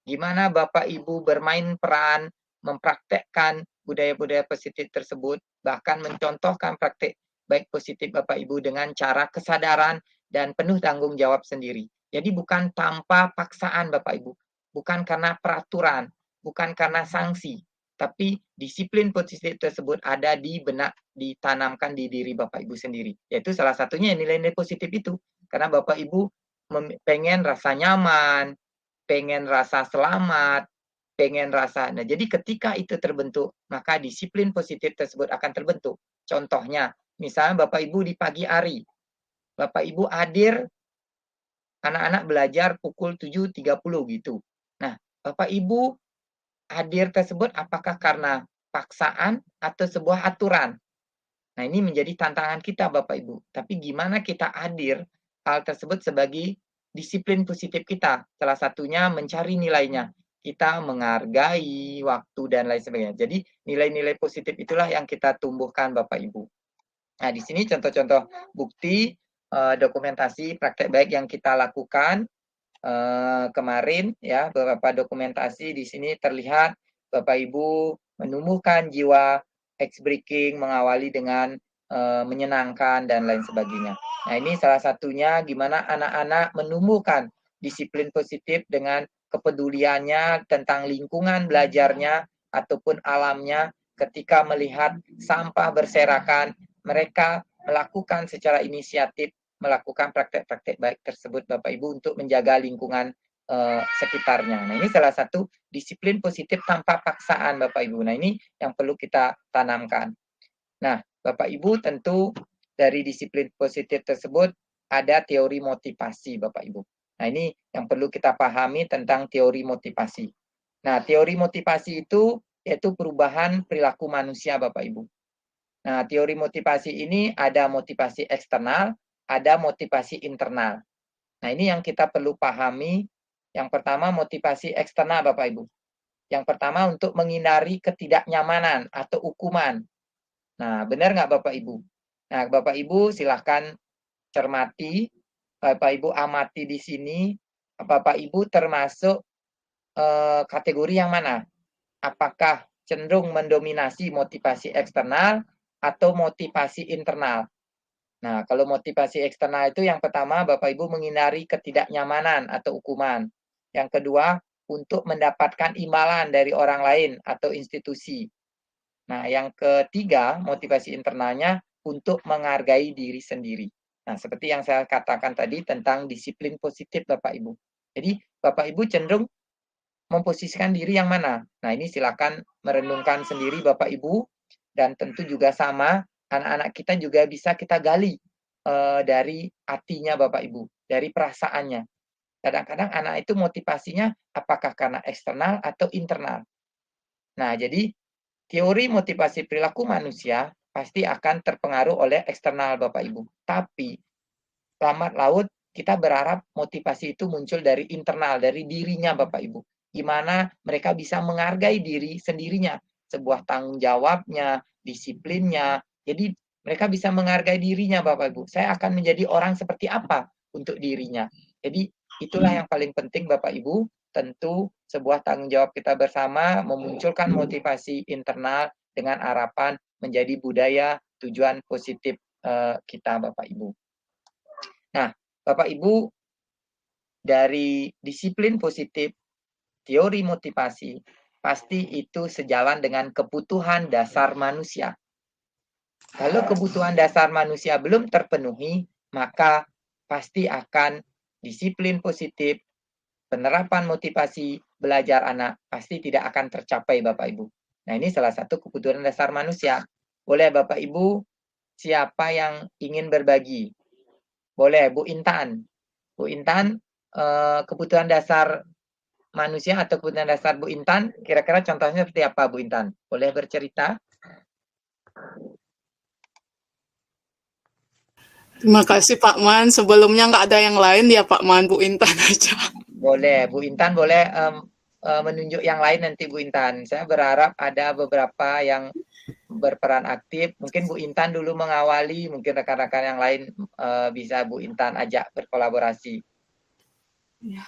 Gimana Bapak Ibu bermain peran, mempraktekkan budaya-budaya positif tersebut, bahkan mencontohkan praktek baik positif Bapak Ibu dengan cara kesadaran dan penuh tanggung jawab sendiri. Jadi bukan tanpa paksaan Bapak Ibu, bukan karena peraturan, bukan karena sanksi, tapi disiplin positif tersebut ada di benak, ditanamkan di diri Bapak Ibu sendiri. Yaitu salah satunya nilai-nilai positif itu. Karena Bapak Ibu pengen rasa nyaman, pengen rasa selamat, pengen rasa. Nah, jadi ketika itu terbentuk, maka disiplin positif tersebut akan terbentuk. Contohnya, misalnya Bapak Ibu di pagi hari, Bapak Ibu hadir, anak-anak belajar pukul 7.30 gitu. Nah, Bapak Ibu hadir tersebut apakah karena paksaan atau sebuah aturan? Nah, ini menjadi tantangan kita Bapak Ibu. Tapi gimana kita hadir hal tersebut sebagai disiplin positif kita. Salah satunya mencari nilainya. Kita menghargai waktu dan lain sebagainya. Jadi nilai-nilai positif itulah yang kita tumbuhkan Bapak Ibu. Nah, di sini contoh-contoh bukti dokumentasi praktek baik yang kita lakukan kemarin ya, beberapa dokumentasi di sini terlihat Bapak Ibu menumbuhkan jiwa X-breaking, mengawali dengan menyenangkan dan lain sebagainya. Nah, ini salah satunya gimana anak-anak menumbuhkan disiplin positif dengan kepeduliannya tentang lingkungan belajarnya ataupun alamnya. Ketika melihat sampah berserakan, mereka melakukan secara inisiatif, melakukan praktek-praktek baik tersebut Bapak Ibu untuk menjaga lingkungan sekitarnya. Nah, ini salah satu disiplin positif tanpa paksaan Bapak Ibu. Nah, ini yang perlu kita tanamkan. Nah, Bapak Ibu tentu dari disiplin positif tersebut ada teori motivasi Bapak Ibu. Nah, ini yang perlu kita pahami tentang teori motivasi. Nah, teori motivasi itu yaitu perubahan perilaku manusia Bapak Ibu. Nah, teori motivasi ini ada motivasi eksternal, ada motivasi internal. Nah, ini yang kita perlu pahami. Yang pertama motivasi eksternal Bapak Ibu. Yang pertama untuk menghindari ketidaknyamanan atau hukuman. Nah, benar nggak Bapak Ibu? Nah, Bapak Ibu silahkan cermati, Bapak Ibu amati di sini, Bapak Ibu termasuk kategori yang mana? Apakah cenderung mendominasi motivasi eksternal atau motivasi internal? Nah, kalau motivasi eksternal itu yang pertama Bapak Ibu menghindari ketidaknyamanan atau hukuman. Yang kedua, untuk mendapatkan imbalan dari orang lain atau institusi. Nah, yang ketiga, motivasi internalnya untuk menghargai diri sendiri. Nah, seperti yang saya katakan tadi tentang disiplin positif Bapak Ibu. Jadi, Bapak Ibu cenderung memposisikan diri yang mana? Nah, ini silakan merenungkan sendiri Bapak Ibu. Dan tentu juga sama, anak-anak kita juga bisa kita gali dari hatinya Bapak Ibu, dari perasaannya. Kadang-kadang anak itu motivasinya apakah karena eksternal atau internal. Nah, jadi teori motivasi perilaku manusia pasti akan terpengaruh oleh eksternal Bapak Ibu. Tapi lambat laut kita berharap motivasi itu muncul dari internal, dari dirinya Bapak Ibu. Gimana mereka bisa menghargai diri sendirinya, sebuah tanggung jawabnya, disiplinnya. Jadi mereka bisa menghargai dirinya Bapak Ibu. Saya akan menjadi orang seperti apa untuk dirinya. Jadi itulah yang paling penting Bapak Ibu. Tentu sebuah tanggung jawab kita bersama memunculkan motivasi internal dengan harapan menjadi budaya tujuan positif kita Bapak Ibu. Nah, Bapak Ibu, dari disiplin positif, teori motivasi, pasti itu sejalan dengan kebutuhan dasar manusia. Kalau kebutuhan dasar manusia belum terpenuhi, maka pasti akan disiplin positif, penerapan motivasi, belajar anak, pasti tidak akan tercapai Bapak Ibu. Nah, ini salah satu kebutuhan dasar manusia. Boleh Bapak Ibu, siapa yang ingin berbagi? Boleh, Bu Intan. Bu Intan, kebutuhan dasar manusia atau kebutuhan dasar Bu Intan, kira-kira contohnya seperti apa Bu Intan? Boleh bercerita? Terima kasih Pak Man. Sebelumnya nggak ada yang lain ya Pak Man, Bu Intan aja. Boleh, Bu Intan boleh menunjuk yang lain nanti Bu Intan. Saya berharap ada beberapa yang berperan aktif. Mungkin Bu Intan dulu mengawali, mungkin rekan-rekan yang lain bisa Bu Intan ajak berkolaborasi. Ya.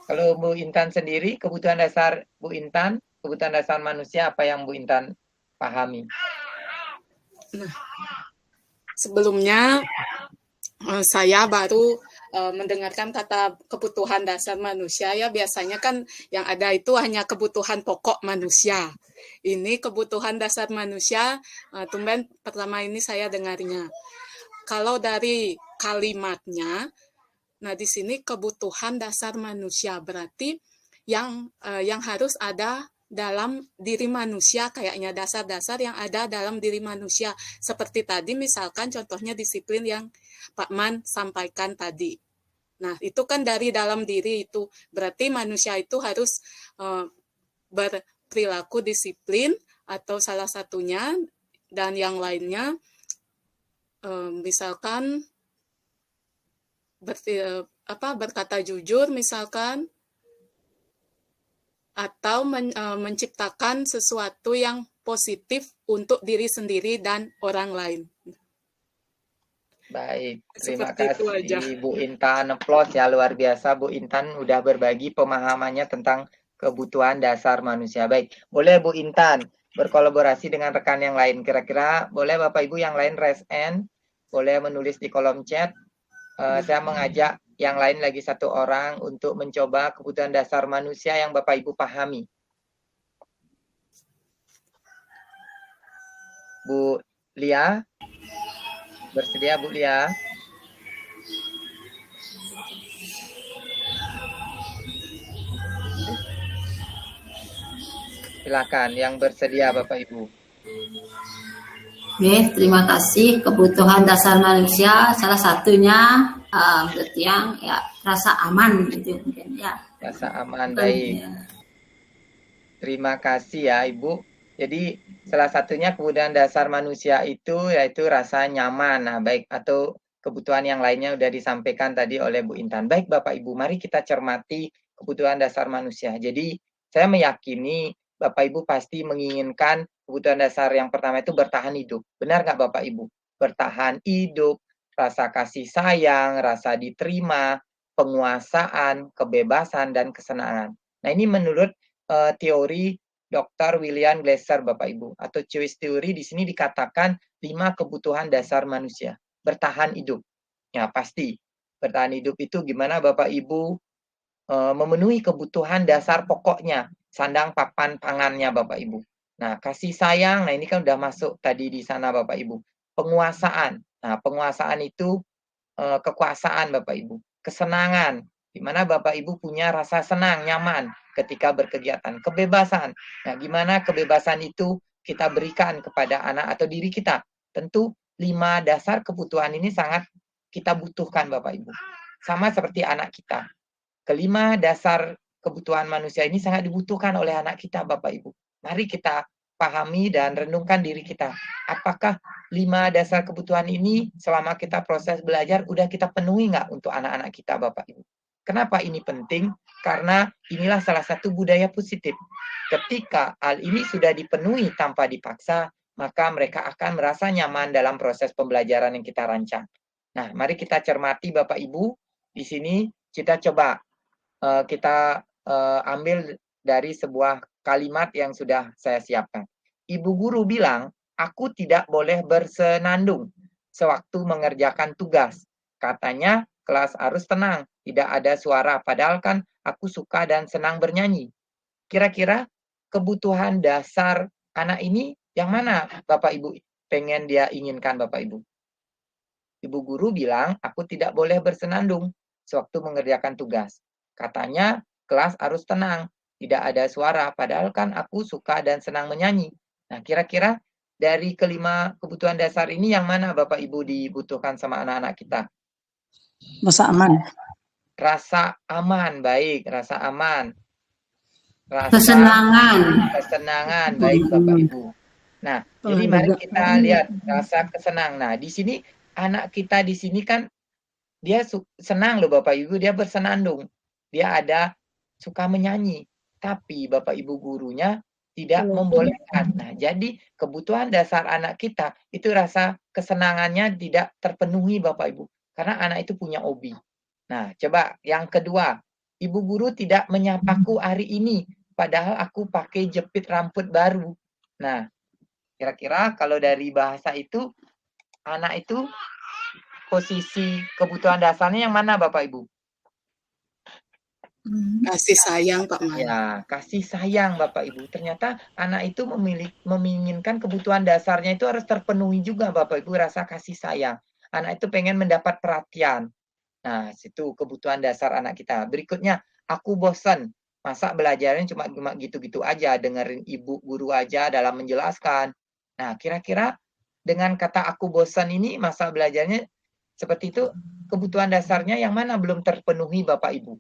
Kalau Bu Intan sendiri, kebutuhan dasar Bu Intan, kebutuhan dasar manusia apa yang Bu Intan pahami? Nah, sebelumnya saya baru mendengarkan kata kebutuhan dasar manusia, ya biasanya kan yang ada itu hanya kebutuhan pokok manusia. Ini kebutuhan dasar manusia, tumben pertama ini saya dengarnya. Kalau dari kalimatnya, nah di sini kebutuhan dasar manusia berarti yang harus ada dalam diri manusia, kayaknya dasar-dasar yang ada dalam diri manusia. Seperti tadi misalkan contohnya disiplin yang Pak Man sampaikan tadi. Nah, itu kan dari dalam diri itu. Berarti manusia itu harus berperilaku disiplin atau salah satunya, dan yang lainnya misalkan berkata jujur misalkan, atau menciptakan sesuatu yang positif untuk diri sendiri dan orang lain. Baik, terima Seperti itu aja. kasih Bu Intan. Applause ya, luar biasa Bu Intan udah berbagi pemahamannya tentang kebutuhan dasar manusia. Baik, boleh Bu Intan berkolaborasi dengan rekan yang lain. Kira-kira boleh Bapak Ibu yang lain raise hand, boleh menulis di kolom chat. Saya mengajak yang lain lagi satu orang untuk mencoba kebutuhan dasar manusia yang Bapak Ibu pahami. Bu Lia, bersedia Bu Lia? Silakan yang bersedia Bapak Ibu. Oke, terima kasih. Kebutuhan dasar manusia salah satunya berarti yang ya rasa aman gitu mungkin ya. Rasa aman, baik. Ya. Terima kasih ya Ibu. Jadi salah satunya kebutuhan dasar manusia itu yaitu rasa nyaman. Nah, baik, atau kebutuhan yang lainnya sudah disampaikan tadi oleh Bu Intan. Baik Bapak Ibu, mari kita cermati kebutuhan dasar manusia. Jadi saya meyakini Bapak Ibu pasti menginginkan kebutuhan dasar yang pertama itu bertahan hidup. Benar nggak Bapak Ibu? Bertahan hidup, rasa kasih sayang, rasa diterima, penguasaan, kebebasan, dan kesenangan. Nah, ini menurut teori Dr. William Glasser, Bapak Ibu, atau choice theory di sini dikatakan 5 kebutuhan dasar manusia. Bertahan hidup. Ya, pasti. Bertahan hidup itu gimana Bapak Ibu memenuhi kebutuhan dasar pokoknya, sandang papan pangannya Bapak Ibu. Nah, kasih sayang, nah ini kan udah masuk tadi di sana Bapak Ibu. Penguasaan. Nah, penguasaan itu kekuasaan Bapak Ibu. Kesenangan, di mana Bapak Ibu punya rasa senang, nyaman ketika berkegiatan. Kebebasan. Nah, gimana kebebasan itu kita berikan kepada anak atau diri kita? Tentu 5 dasar kebutuhan ini sangat kita butuhkan Bapak Ibu. Sama seperti anak kita. Kelima dasar kebutuhan manusia ini sangat dibutuhkan oleh anak kita Bapak Ibu. Mari kita pahami dan renungkan diri kita. Apakah 5 dasar kebutuhan ini selama kita proses belajar udah kita penuhi nggak untuk anak-anak kita Bapak Ibu? Kenapa ini penting? Karena inilah salah satu budaya positif. Ketika hal ini sudah dipenuhi tanpa dipaksa, maka mereka akan merasa nyaman dalam proses pembelajaran yang kita rancang. Nah, mari kita cermati Bapak Ibu. Di sini kita coba kita ambil dari sebuah kalimat yang sudah saya siapkan. Ibu guru bilang, aku tidak boleh bersenandung sewaktu mengerjakan tugas. Katanya, kelas harus tenang, tidak ada suara, padahal kan aku suka dan senang bernyanyi. Kira-kira kebutuhan dasar anak ini yang mana Bapak Ibu pengen dia inginkan Bapak Ibu? Ibu guru bilang, aku tidak boleh bersenandung sewaktu mengerjakan tugas. Katanya, kelas harus tenang, tidak ada suara, padahal kan aku suka dan senang menyanyi. Nah, kira-kira dari kelima kebutuhan dasar ini yang mana Bapak Ibu dibutuhkan sama anak-anak kita? Rasa aman. Rasa aman, baik, rasa aman. Rasa kesenangan, baik Bapak Ibu. Nah, jadi mari kita lihat rasa kesenangan. Nah, di sini anak kita di sini kan dia senang loh Bapak Ibu, dia bersenandung. Dia ada suka menyanyi, tapi Bapak Ibu gurunya tidak membolehkan. Nah, jadi kebutuhan dasar anak kita itu rasa kesenangannya tidak terpenuhi Bapak Ibu, karena anak itu punya hobi. Nah, coba yang kedua, ibu guru tidak menyapaku hari ini, padahal aku pakai jepit rambut baru. Nah, kira-kira kalau dari bahasa itu, anak itu posisi kebutuhan dasarnya yang mana Bapak Ibu? Kasih sayang Pak Man. Ya, kasih sayang Bapak Ibu. Ternyata anak itu menginginkan kebutuhan dasarnya itu harus terpenuhi juga Bapak Ibu, rasa kasih sayang. Anak itu pengen mendapat perhatian. Nah, situ kebutuhan dasar anak kita. Berikutnya, aku bosan. Masa belajarnya cuma gitu-gitu aja, dengerin ibu guru aja dalam menjelaskan. Nah, kira-kira dengan kata aku bosan ini, masa belajarnya seperti itu, kebutuhan dasarnya yang mana belum terpenuhi Bapak Ibu?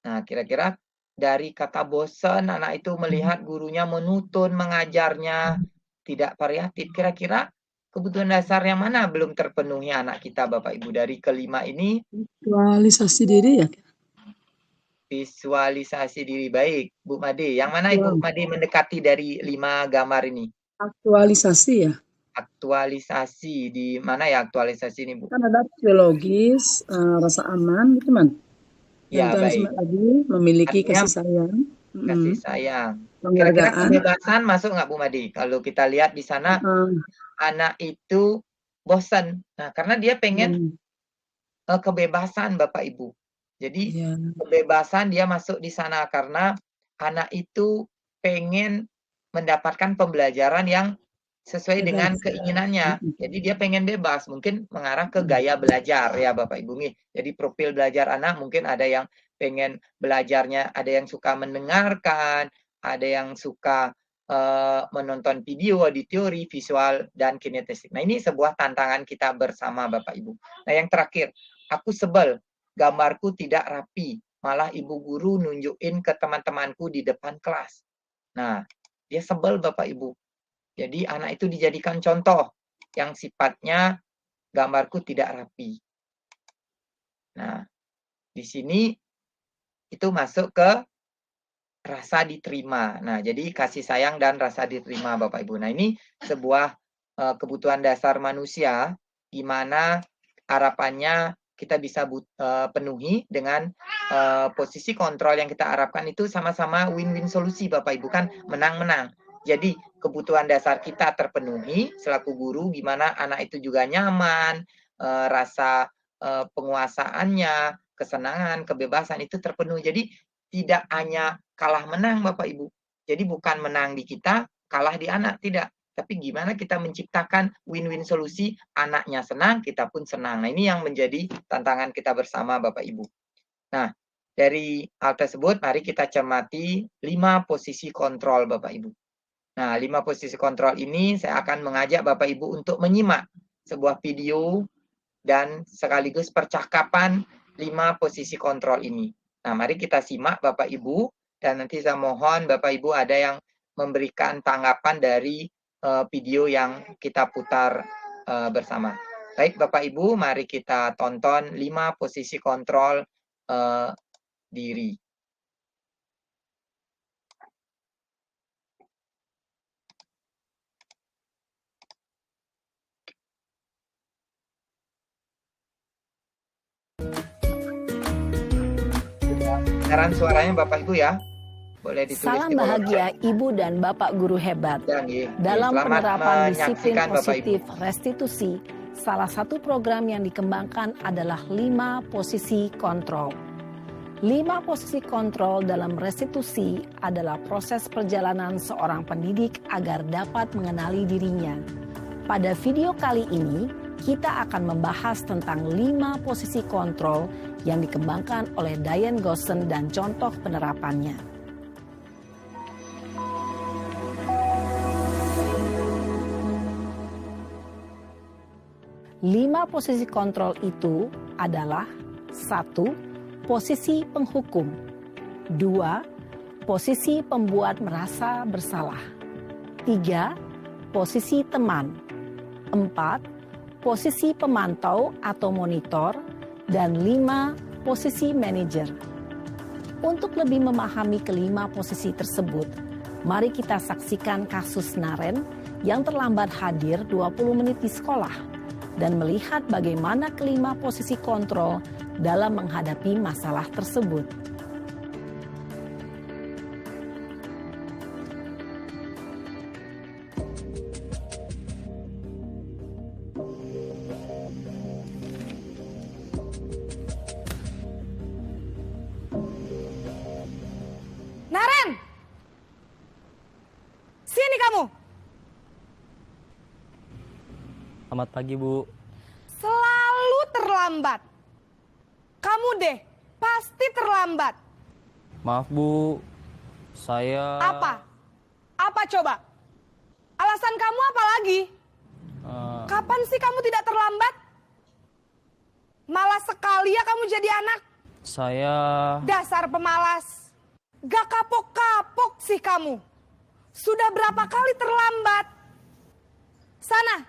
Nah, kira-kira dari kata bosan, anak itu melihat gurunya menuntun, mengajarnya tidak variatif. Kira-kira kebutuhan dasar yang mana belum terpenuhi anak kita, Bapak Ibu? Dari kelima ini, Visualisasi diri ya. visualisasi diri. Baik, Bu Made. Yang mana Ibu Made mendekati dari 5 gambar ini? Aktualisasi ya. Aktualisasi. Di mana ya aktualisasi ini, Bu? Kan ada psikologis, rasa aman gitu man. Ya, Dan baik. lagi memiliki Artinya kasih sayang. kasih sayang. Kira-kira Penghargaan. kebebasan masuk nggak Bu Made? Kalau kita lihat di sana, anak itu bosan. Nah, karena dia pengen kebebasan Bapak Ibu. Jadi Ya. kebebasan dia masuk di sana karena anak itu pengen mendapatkan pembelajaran yang sesuai dengan Bebas. keinginannya. Jadi dia pengen bebas, mungkin mengarah ke gaya belajar ya Bapak Ibu nih. Jadi profil belajar anak mungkin ada yang pengen belajarnya, ada yang suka mendengarkan, ada yang suka menonton video, auditori, visual, dan kinestetik. Nah, ini sebuah tantangan kita bersama Bapak Ibu. Nah, yang terakhir, aku sebel, gambarku tidak rapi, malah ibu guru nunjukin ke teman-temanku di depan kelas. Nah, dia sebel Bapak Ibu. Jadi anak itu dijadikan contoh yang sifatnya gambarku tidak rapi. Nah, di sini itu masuk ke rasa diterima. Nah, jadi kasih sayang dan rasa diterima Bapak Ibu. Nah, ini sebuah kebutuhan dasar manusia di mana harapannya kita bisa penuhi dengan posisi kontrol yang kita harapkan itu sama-sama win-win solusi Bapak Ibu, kan menang-menang. Jadi kebutuhan dasar kita terpenuhi selaku guru, gimana anak itu juga nyaman, rasa penguasaannya, kesenangan, kebebasan itu terpenuhi. Jadi tidak hanya kalah menang Bapak Ibu. Jadi bukan menang di kita, kalah di anak, tidak. Tapi gimana kita menciptakan win-win solusi, anaknya senang, kita pun senang. Nah, ini yang menjadi tantangan kita bersama Bapak Ibu. Nah, dari hal tersebut, mari kita cermati 5 posisi kontrol Bapak Ibu. Nah, 5 posisi kontrol ini saya akan mengajak Bapak Ibu untuk menyimak sebuah video dan sekaligus percakapan 5 posisi kontrol ini. Nah, mari kita simak Bapak Ibu, dan nanti saya mohon Bapak Ibu ada yang memberikan tanggapan dari video yang kita putar bersama. Baik Bapak Ibu, mari kita tonton 5 posisi kontrol diri. Dengaran suaranya Bapak Ibu ya. Boleh ditulis. Salam di kolom bahagia chat. Ibu dan Bapak Guru hebat. Dalam Selamat penerapan disiplin menyaksikan, Bapak Ibu. positif restitusi, salah satu program yang dikembangkan adalah 5 posisi kontrol. 5 posisi kontrol dalam restitusi adalah proses perjalanan seorang pendidik agar dapat mengenali dirinya. Pada video kali ini, kita akan membahas tentang 5 posisi kontrol yang dikembangkan oleh Diane Gosson dan contoh penerapannya. Lima posisi kontrol itu adalah 1. Posisi penghukum. 2. Posisi pembuat merasa bersalah. 3. Posisi teman. 4. Posisi pemantau atau monitor. Dan 5. Posisi manajer. Untuk lebih memahami kelima posisi tersebut, mari kita saksikan kasus Naren yang terlambat hadir 20 menit di sekolah dan melihat bagaimana kelima posisi kontrol dalam menghadapi masalah tersebut. Naren! Sini kamu! Selamat pagi, Bu. Selalu terlambat. Kamu deh, Pasti terlambat. Maaf Bu, saya... Apa? Apa coba? Alasan kamu apa lagi? Kapan sih kamu tidak terlambat? Malas sekali ya kamu jadi anak. Saya... Dasar pemalas. Gak kapok-kapok sih kamu. Sudah berapa kali terlambat? Sana,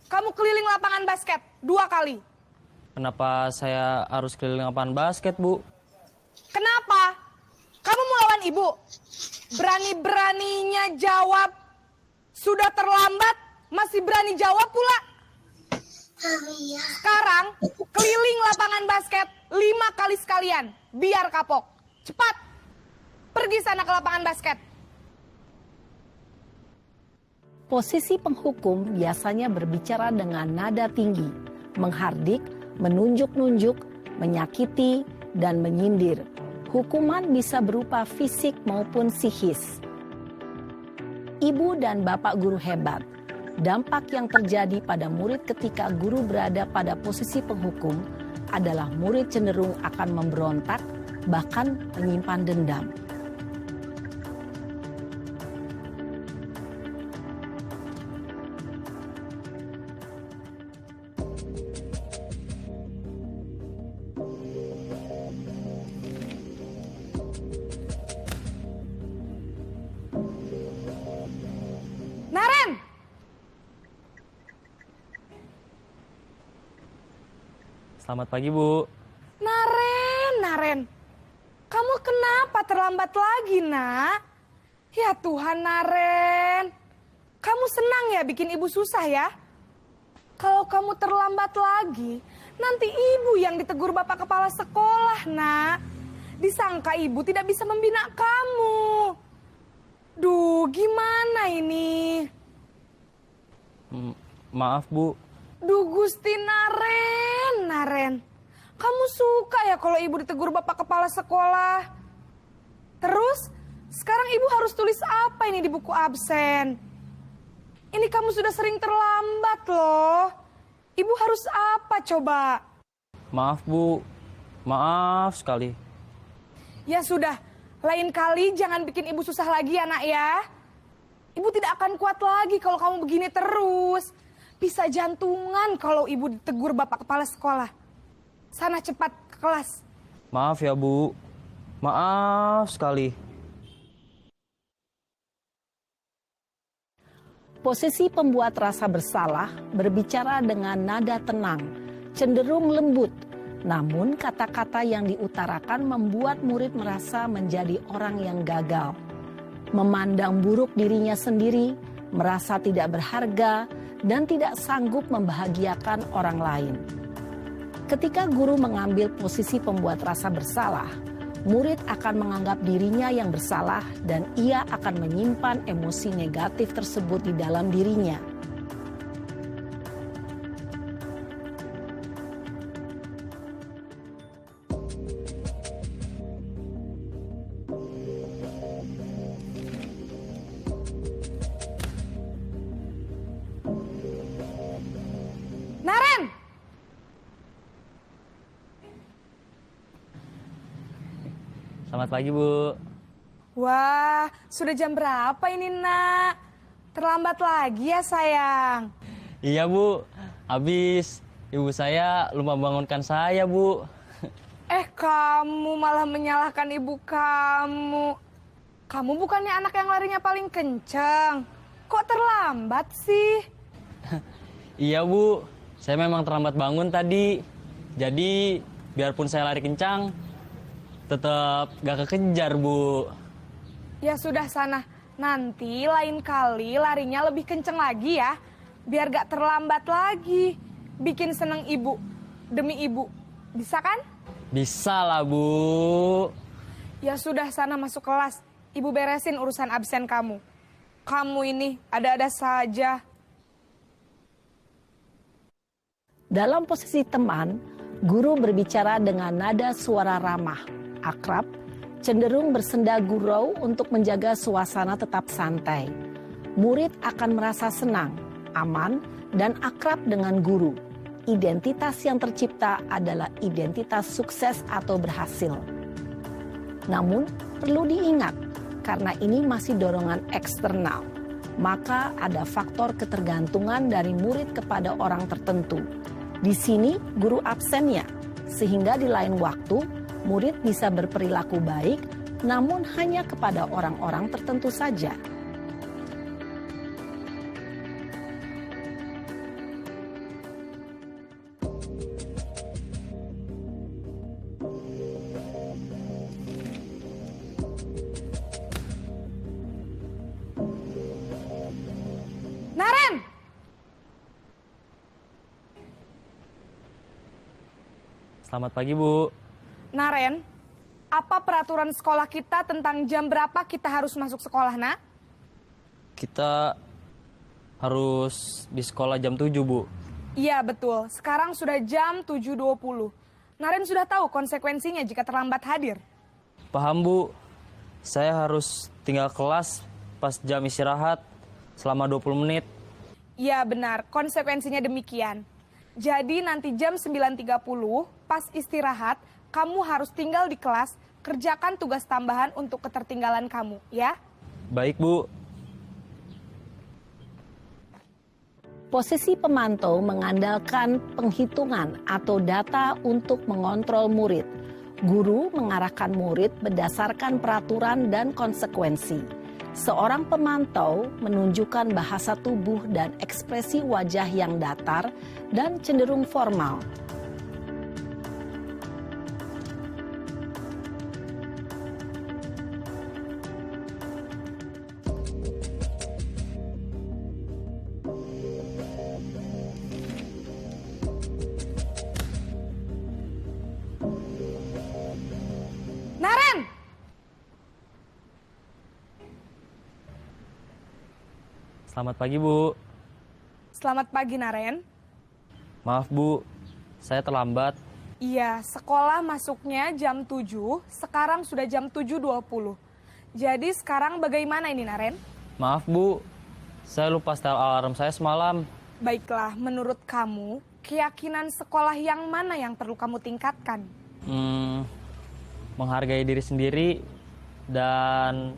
kamu keliling lapangan basket 2 kali. Kenapa saya harus keliling lapangan basket, Bu? Kenapa? Kamu mau lawan ibu? Berani-beraninya jawab. Sudah terlambat, masih berani jawab pula. Sekarang, keliling lapangan basket 5 kali sekalian. Biar kapok. Cepat. Pergi sana ke lapangan basket. Posisi penghukum biasanya berbicara dengan nada tinggi, menghardik, menunjuk-nunjuk, menyakiti, dan menyindir. Hukuman bisa berupa fisik maupun psikis. Ibu dan bapak guru hebat. Dampak yang terjadi pada murid ketika guru berada pada posisi penghukum adalah murid cenderung akan memberontak, bahkan menyimpan dendam. Naren! Selamat pagi, Bu. Naren. Kamu kenapa terlambat lagi, nak? Ya Tuhan, Naren. Kamu senang ya bikin ibu susah ya? Kalau kamu terlambat lagi, nanti ibu yang ditegur bapak kepala sekolah, nak. Disangka ibu tidak bisa membina kamu. Duh, gimana ini? Maaf, Bu. Duh, Gusti Naren. Kamu suka ya kalau ibu ditegur bapak kepala sekolah? Terus, sekarang ibu harus tulis apa ini di buku absen? Ini kamu sudah sering terlambat loh. Ibu harus apa coba? Maaf, Bu. Maaf sekali. Ya sudah, lain kali jangan bikin ibu susah lagi ya, nak ya. Ibu tidak akan kuat lagi kalau kamu begini terus. Bisa jantungan kalau ibu ditegur bapak kepala sekolah. Sana cepat ke kelas. Maaf ya, Bu. Maaf sekali. Posisi pembuat rasa bersalah berbicara dengan nada tenang, cenderung lembut. Namun kata-kata yang diutarakan membuat murid merasa menjadi orang yang gagal. Memandang buruk dirinya sendiri, merasa tidak berharga, dan tidak sanggup membahagiakan orang lain. Ketika guru mengambil posisi pembuat rasa bersalah, murid akan menganggap dirinya yang bersalah dan ia akan menyimpan emosi negatif tersebut di dalam dirinya. Naren! Selamat pagi, Bu. Wah, sudah jam berapa ini, nak? Terlambat lagi ya, sayang. Iya, Bu. Habis ibu saya lupa bangunkan saya, Bu. Kamu malah menyalahkan ibu kamu. Kamu bukannya anak yang larinya paling kencang. Kok terlambat sih? Iya, Bu. Saya memang terlambat bangun tadi. Jadi, biarpun saya lari kencang, tetap gak kekejar, Bu. Ya sudah sana. Nanti lain kali larinya lebih kenceng lagi ya. Biar gak terlambat lagi. Bikin seneng ibu. Demi ibu. Bisa kan? Bisa lah, Bu. Ya sudah sana masuk kelas. Ibu beresin urusan absen kamu. Kamu ini ada-ada saja. Dalam posisi teman, guru berbicara dengan nada suara ramah, akrab, cenderung bersenda gurau untuk menjaga suasana tetap santai. Murid akan merasa senang, aman, dan akrab dengan guru. identitas yang tercipta adalah identitas sukses atau berhasil. Namun, perlu diingat, karena ini masih dorongan eksternal, maka ada faktor ketergantungan dari murid kepada orang tertentu. Di sini, guru absennya, sehingga di lain waktu, murid bisa berperilaku baik, namun hanya kepada orang-orang tertentu saja. Naren! Selamat pagi, Bu. Naren, apa peraturan sekolah kita tentang jam berapa kita harus masuk sekolah, nak? Kita harus di sekolah jam 7, Bu. Iya, betul. Sekarang sudah jam 7.20. Naren sudah tahu konsekuensinya jika terlambat hadir. Paham, Bu. Saya harus tinggal kelas pas jam istirahat selama 20 menit. Iya, benar. Konsekuensinya demikian. Jadi nanti jam 9.30 pas istirahat, kamu harus tinggal di kelas, kerjakan tugas tambahan untuk ketertinggalan kamu, ya? Baik, Bu. Posisi pemantau mengandalkan penghitungan atau data untuk mengontrol murid. Guru mengarahkan murid berdasarkan peraturan dan konsekuensi. Seorang pemantau menunjukkan bahasa tubuh dan ekspresi wajah yang datar dan cenderung formal. Naren! Selamat pagi, Bu. Selamat pagi, Naren. Maaf, Bu. Saya terlambat. Iya, sekolah masuknya jam 7, sekarang sudah jam 7.20. Jadi sekarang bagaimana ini, Naren? Maaf, Bu. Saya lupa setel alarm saya semalam. Baiklah, menurut kamu, keyakinan sekolah yang mana yang perlu kamu tingkatkan? Menghargai diri sendiri dan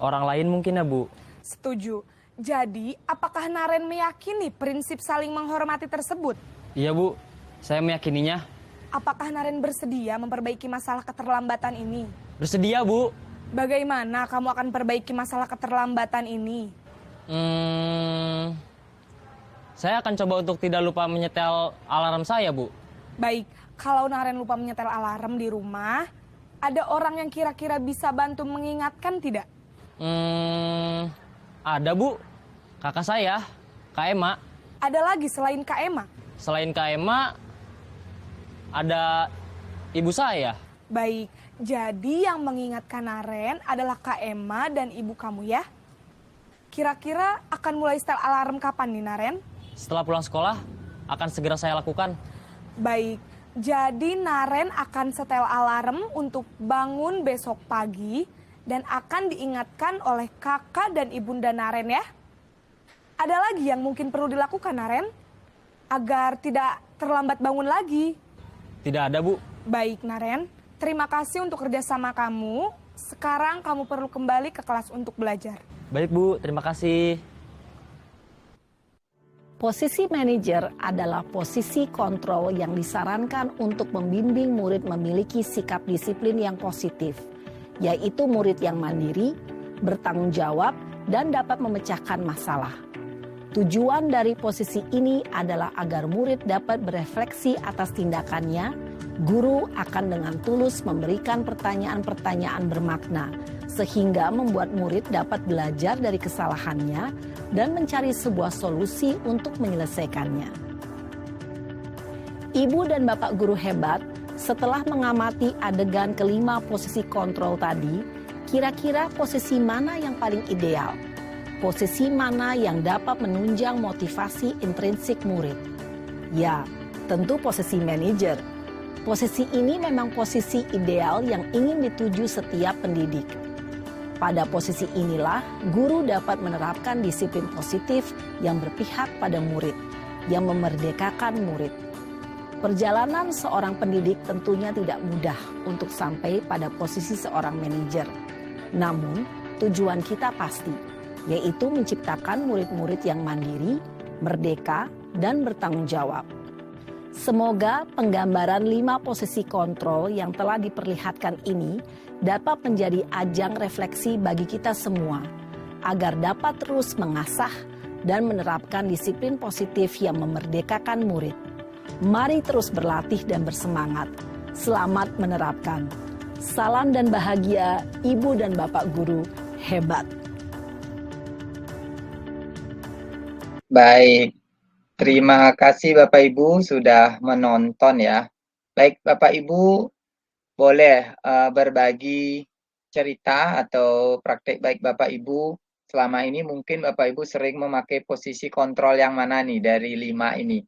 orang lain mungkin ya, Bu. Setuju. Jadi, apakah Naren meyakini prinsip saling menghormati tersebut? Iya, Bu. Saya meyakininya. Apakah Naren bersedia memperbaiki masalah keterlambatan ini? Bersedia, Bu. Bagaimana kamu akan perbaiki masalah keterlambatan ini? Saya akan coba untuk tidak lupa menyetel alarm saya, Bu. Baik, kalau Naren lupa menyetel alarm di rumah, ada orang yang kira-kira bisa bantu mengingatkan tidak? Ada, Bu. Kakak saya, Kak Ema. Ada lagi selain Kak Ema? Selain Kak Ema, ada ibu saya. Baik, jadi yang mengingatkan Naren adalah Kak Ema dan ibu kamu ya? Kira-kira akan mulai setel alarm kapan nih, Naren? Setelah pulang sekolah, akan segera saya lakukan. Baik, jadi Naren akan setel alarm untuk bangun besok pagi dan akan diingatkan oleh kakak dan ibunda Naren ya. Ada lagi yang mungkin perlu dilakukan, Naren? Agar tidak terlambat bangun lagi. Tidak ada, Bu. Baik, Naren. Terima kasih untuk kerjasama kamu. Sekarang kamu perlu kembali ke kelas untuk belajar. Baik, Bu. Terima kasih. Posisi manajer adalah posisi kontrol yang disarankan untuk membimbing murid memiliki sikap disiplin yang positif, yaitu murid yang mandiri, bertanggung jawab, dan dapat memecahkan masalah. Tujuan dari posisi ini adalah agar murid dapat berefleksi atas tindakannya. Guru akan dengan tulus memberikan pertanyaan-pertanyaan bermakna, sehingga membuat murid dapat belajar dari kesalahannya dan mencari sebuah solusi untuk menyelesaikannya. Ibu dan bapak guru hebat, setelah mengamati adegan kelima posisi kontrol tadi, kira-kira posisi mana yang paling ideal? Posisi mana yang dapat menunjang motivasi intrinsik murid? Ya, tentu posisi manajer. Posisi ini memang posisi ideal yang ingin dituju setiap pendidik. Pada posisi inilah, guru dapat menerapkan disiplin positif yang berpihak pada murid. yang memerdekakan murid. Perjalanan seorang pendidik tentunya tidak mudah untuk sampai pada posisi seorang manajer. Namun, tujuan kita pasti, yaitu menciptakan murid-murid yang mandiri, merdeka, dan bertanggung jawab. Semoga penggambaran 5 posisi kontrol yang telah diperlihatkan ini dapat menjadi ajang refleksi bagi kita semua, agar dapat terus mengasah dan menerapkan disiplin positif yang memerdekakan murid. Mari terus berlatih dan bersemangat. Selamat menerapkan. Salam dan bahagia, Ibu dan Bapak Guru hebat. Baik, terima kasih Bapak Ibu sudah menonton ya. Baik Bapak Ibu, boleh berbagi cerita atau praktek baik Bapak Ibu. Selama ini mungkin Bapak Ibu sering memakai posisi kontrol yang mana nih dari 5 ini?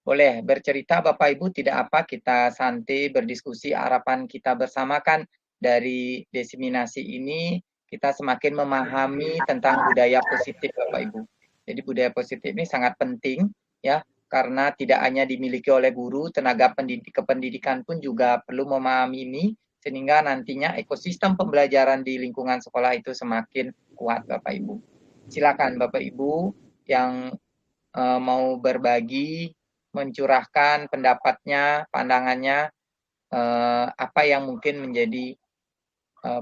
Boleh bercerita Bapak Ibu, tidak apa, kita santai berdiskusi. Harapan kita bersama kan dari diseminasi ini kita semakin memahami tentang budaya positif Bapak Ibu. Jadi budaya positif ini sangat penting ya, karena tidak hanya dimiliki oleh guru, tenaga kependidikan pun juga perlu memahami ini, sehingga nantinya ekosistem pembelajaran di lingkungan sekolah itu semakin kuat Bapak Ibu. Silakan Bapak Ibu yang mau berbagi, mencurahkan pendapatnya, pandangannya, apa yang mungkin menjadi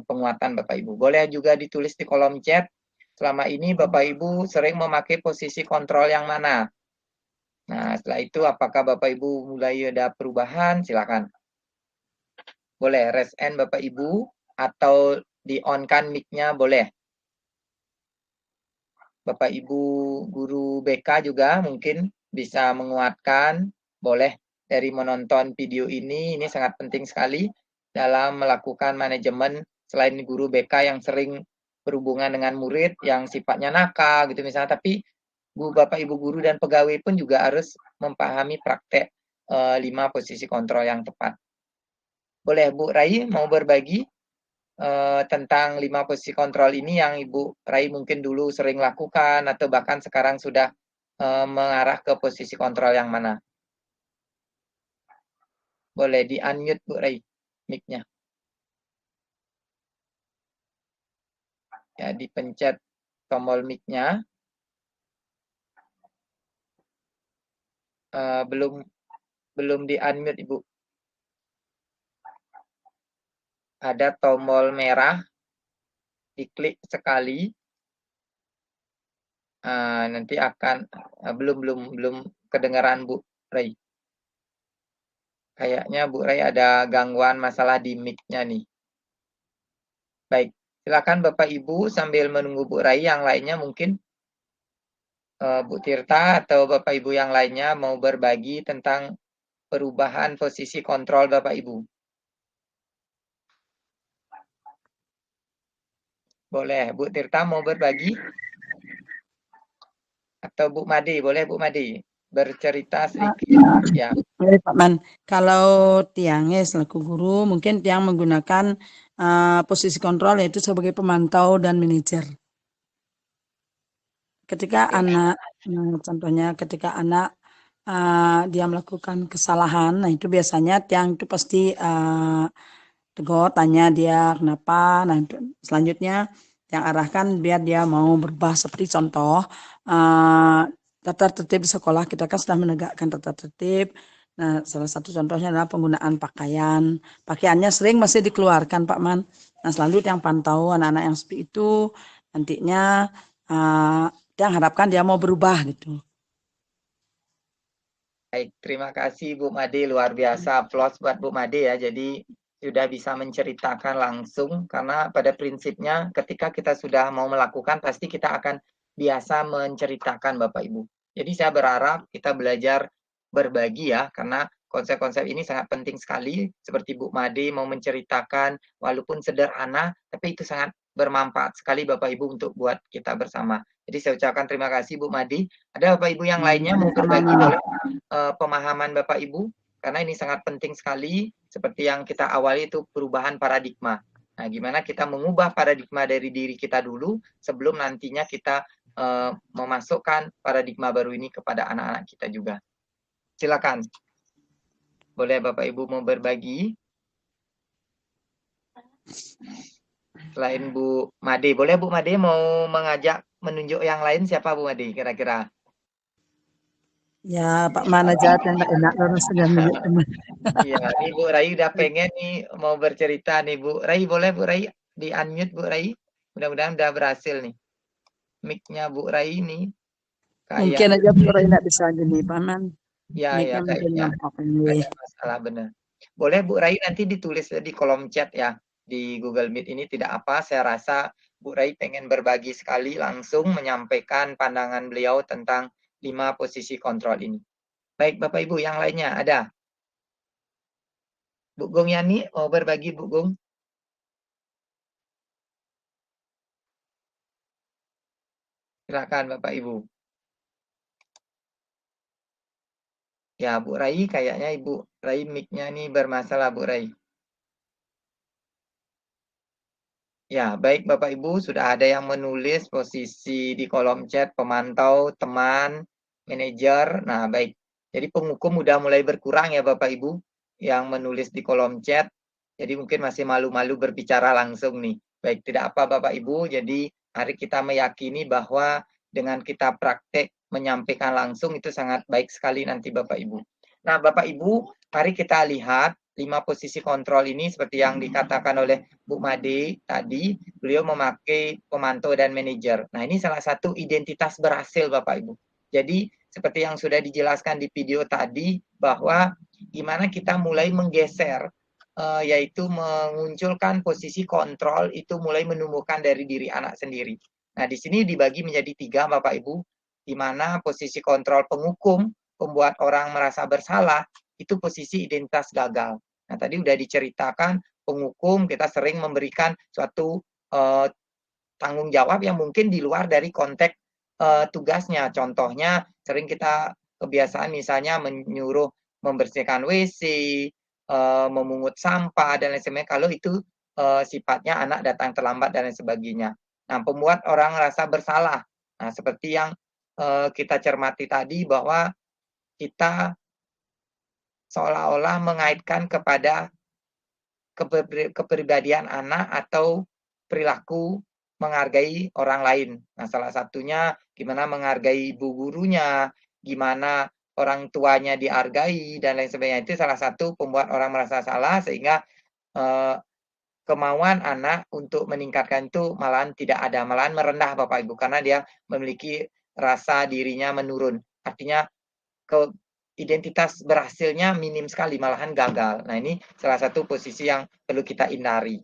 penguatan Bapak Ibu. Boleh juga ditulis di kolom chat. Selama ini Bapak Ibu sering memakai posisi kontrol yang mana? Nah, setelah itu apakah Bapak Ibu mulai ada perubahan? Silakan. Boleh raise hand Bapak Ibu atau di-on-kan mic-nya boleh. Bapak Ibu guru BK juga mungkin bisa menguatkan, boleh dari menonton video ini sangat penting sekali dalam melakukan manajemen. Selain guru BK yang sering berhubungan dengan murid yang sifatnya nakal gitu misalnya, tapi Bapak Ibu guru dan pegawai pun juga harus memahami praktek 5 posisi kontrol yang tepat. Boleh Bu Rai mau berbagi tentang 5 posisi kontrol ini yang Ibu Rai mungkin dulu sering lakukan atau bahkan sekarang sudah mengarah ke posisi kontrol yang mana? Boleh di-unmute Bu Rai mic-nya. Ya, dipencet tombol mic-nya. Belum di-unmute Ibu. Ada tombol merah, diklik sekali. Nanti akan belum kedengaran Bu Rai. Kayaknya Bu Rai ada gangguan masalah di mic-nya nih. Baik, silakan Bapak Ibu sambil menunggu Bu Rai, yang lainnya mungkin Bu Tirta atau Bapak Ibu yang lainnya mau berbagi tentang perubahan posisi kontrol Bapak Ibu. Boleh, Bu Tirta mau berbagi? Atau Bu Made, boleh Bu Made bercerita sedikit. Ya. Boleh Pak Man, kalau Tiangnya selaku guru, mungkin Tiang menggunakan posisi kontrol yaitu sebagai pemantau dan manajer. Ketika anak, contohnya ketika anak dia melakukan kesalahan, nah itu biasanya Tiang itu pasti tegur, tanya dia kenapa. Nah selanjutnya yang arahkan biar dia mau berubah, seperti contoh tata tertib di sekolah kita kan sudah menegakkan tata tertib. Nah salah satu contohnya adalah penggunaan pakaian. Pakaiannya sering masih dikeluarkan Pak Man. Nah selanjutnya yang pantau anak-anak yang seperti itu, nantinya yang harapkan dia mau berubah gitu. Baik, terima kasih Bu Made, luar biasa. Applause buat Bu Made ya. Jadi sudah bisa menceritakan langsung, karena pada prinsipnya ketika kita sudah mau melakukan pasti kita akan biasa menceritakan Bapak Ibu. Jadi saya berharap kita belajar berbagi ya, karena konsep-konsep ini sangat penting sekali. Seperti Bu Made mau menceritakan walaupun sederhana, tapi itu sangat bermanfaat sekali Bapak Ibu untuk buat kita bersama. Jadi saya ucapkan terima kasih Bu Made. Ada Bapak Ibu yang lainnya mau berbagi boleh pemahaman Bapak Ibu? Karena ini sangat penting sekali, seperti yang kita awali itu perubahan paradigma. Nah, gimana kita mengubah paradigma dari diri kita dulu sebelum nantinya kita memasukkan paradigma baru ini kepada anak-anak kita juga. Silakan. Boleh Bapak Ibu mau berbagi? Selain Bu Made, boleh Bu Made mau mengajak menunjuk yang lain siapa Bu Made kira-kira? Ya, Pak mana aja yang enak rasanya menunjuk teman. Iya, nih Bu Rai udah pengen nih mau bercerita nih Bu Rai, boleh Bu Rai di unmute Bu Rai? Mudah-mudahan udah berhasil nih. Mic-nya Bu Rai ini Mungkin kayak aja Bu Rai nggak bisa gini, Paman. ya Mic-nya mungkin kayaknya nampak ini. ada masalah benar. Boleh Bu Rai nanti ditulis di kolom chat ya di Google Meet ini, tidak apa. Saya rasa Bu Rai pengen berbagi sekali langsung menyampaikan pandangan beliau tentang 5 posisi kontrol ini. Baik Bapak Ibu, yang lainnya ada? Bu Gung Yani mau berbagi Bu Gung? Silakan Bapak Ibu. Ya Bu Rai, kayaknya Ibu Rai mic-nya nih bermasalah Bu Rai. Ya, baik Bapak Ibu, sudah ada yang menulis posisi di kolom chat pemantau, teman, manajer. Nah, baik. Jadi penghukum udah mulai berkurang ya Bapak Ibu yang menulis di kolom chat. Jadi mungkin masih malu-malu berbicara langsung nih. Baik, tidak apa Bapak Ibu. Jadi mari kita meyakini bahwa dengan kita praktek menyampaikan langsung itu sangat baik sekali nanti Bapak Ibu. Nah, Bapak Ibu, mari kita lihat 5 posisi kontrol ini seperti yang dikatakan oleh Bu Made tadi, beliau memakai pemantau dan manajer. Nah, ini salah satu identitas berhasil Bapak Ibu. Jadi, seperti yang sudah dijelaskan di video tadi, bahwa gimana kita mulai menggeser, yaitu memunculkan posisi kontrol itu mulai menumbuhkan dari diri anak sendiri. Nah, di sini dibagi menjadi 3 Bapak Ibu, di mana posisi kontrol penghukum, membuat orang merasa bersalah, itu posisi identitas gagal. Nah, tadi udah diceritakan penghukum kita sering memberikan suatu tanggung jawab yang mungkin di luar dari konteks tugasnya. Contohnya sering kita kebiasaan misalnya menyuruh membersihkan WC, memungut sampah dan lain sebagainya. Kalau itu sifatnya anak datang terlambat dan lain sebagainya. Nah, membuat orang merasa bersalah. Nah, seperti yang kita cermati tadi bahwa kita seolah-olah mengaitkan kepada kepribadian anak atau perilaku menghargai orang lain. Nah, salah satunya gimana menghargai ibu gurunya, gimana orang tuanya dihargai, dan lain sebagainya. Itu salah satu pembuat orang merasa salah, sehingga kemauan anak untuk meningkatkan itu malahan tidak ada, malahan merendah Bapak Ibu, karena dia memiliki rasa dirinya menurun. Artinya identitas berhasilnya minim sekali, malahan gagal. Nah, ini salah satu posisi yang perlu kita hindari.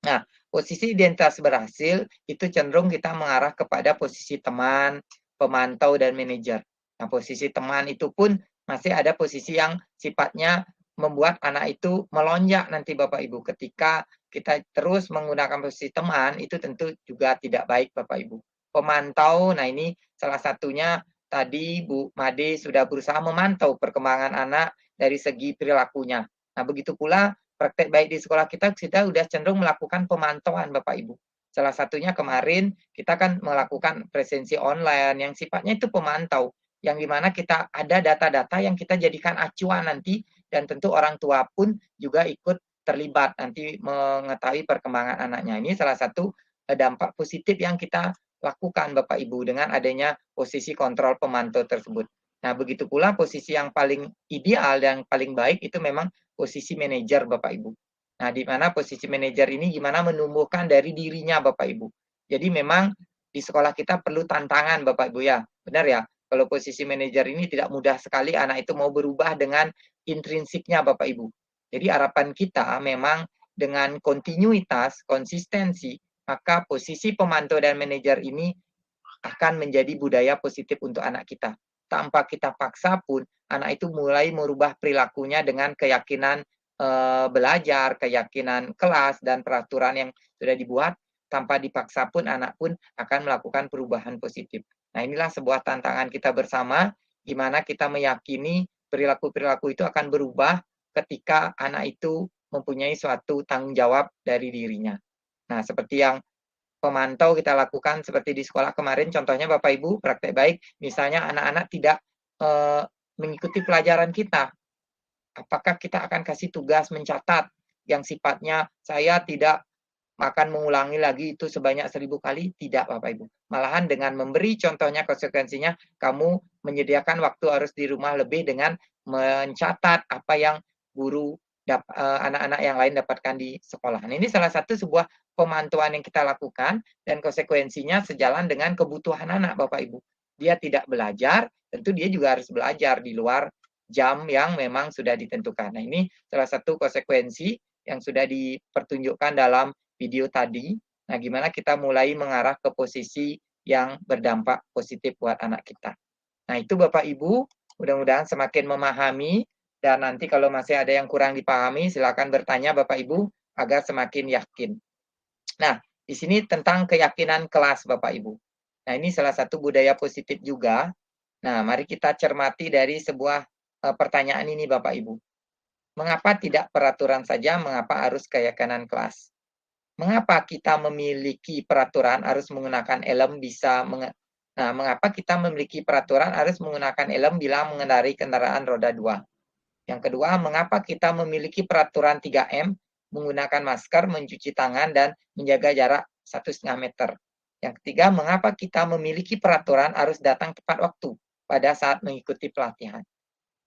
Nah, posisi identitas berhasil itu cenderung kita mengarah kepada posisi teman, pemantau, dan manajer. Nah, posisi teman itu pun masih ada posisi yang sifatnya membuat anak itu melonjak nanti Bapak Ibu. Ketika kita terus menggunakan posisi teman, itu tentu juga tidak baik Bapak Ibu. Pemantau, nah ini salah satunya tadi Bu Made sudah berusaha memantau perkembangan anak dari segi perilakunya. Nah, begitu pula praktek baik di sekolah kita sudah cenderung melakukan pemantauan Bapak Ibu. Salah satunya kemarin kita kan melakukan presensi online yang sifatnya itu pemantau, yang dimana kita ada data-data yang kita jadikan acuan nanti, dan tentu orang tua pun juga ikut terlibat nanti mengetahui perkembangan anaknya. Ini salah satu dampak positif yang kita lakukan Bapak Ibu dengan adanya posisi kontrol pemantau tersebut. Nah, begitu pula posisi yang paling ideal dan paling baik itu memang posisi manajer Bapak Ibu. Nah, di mana posisi manajer ini gimana menumbuhkan dari dirinya Bapak Ibu. Jadi memang di sekolah kita perlu tantangan Bapak Ibu ya. Benar ya? Kalau posisi manajer ini tidak mudah sekali anak itu mau berubah dengan intrinsiknya Bapak Ibu. Jadi harapan kita memang dengan kontinuitas, konsistensi, maka posisi pemantau dan manajer ini akan menjadi budaya positif untuk anak kita. Tanpa kita paksa pun, anak itu mulai merubah perilakunya dengan keyakinan belajar, keyakinan kelas, dan peraturan yang sudah dibuat. Tanpa dipaksa pun, anak pun akan melakukan perubahan positif. Nah, inilah sebuah tantangan kita bersama, gimana kita meyakini perilaku-perilaku itu akan berubah ketika anak itu mempunyai suatu tanggung jawab dari dirinya. Nah, seperti yang pemantau kita lakukan seperti di sekolah kemarin, contohnya Bapak Ibu, praktek baik, misalnya anak-anak tidak mengikuti pelajaran kita. Apakah kita akan kasih tugas mencatat yang sifatnya saya tidak akan mengulangi lagi itu sebanyak 1000 kali? Tidak, Bapak Ibu. Malahan dengan memberi contohnya, konsekuensinya kamu menyediakan waktu harus di rumah lebih dengan mencatat apa yang guru anak-anak yang lain dapatkan di sekolah. Nah, ini salah satu sebuah pemantauan yang kita lakukan dan konsekuensinya sejalan dengan kebutuhan anak, Bapak Ibu. Dia tidak belajar, tentu dia juga harus belajar di luar jam yang memang sudah ditentukan. Nah, ini salah satu konsekuensi yang sudah dipertunjukkan dalam video tadi. Nah, gimana kita mulai mengarah ke posisi yang berdampak positif buat anak kita. Nah, itu Bapak Ibu, mudah-mudahan semakin memahami, dan nanti kalau masih ada yang kurang dipahami, silakan bertanya Bapak Ibu agar semakin yakin. Nah, di sini tentang keyakinan kelas Bapak Ibu. Nah, ini salah satu budaya positif juga. Nah, mari kita cermati dari sebuah pertanyaan ini Bapak Ibu. Mengapa tidak peraturan saja, mengapa harus keyakinan kelas? Mengapa kita memiliki peraturan harus menggunakan helm Nah, mengapa kita memiliki peraturan harus menggunakan helm bila mengendarai kendaraan roda 2? Yang kedua, mengapa kita memiliki peraturan 3M, menggunakan masker, mencuci tangan, dan menjaga jarak 1,5 meter? Yang ketiga, mengapa kita memiliki peraturan harus datang tepat waktu pada saat mengikuti pelatihan?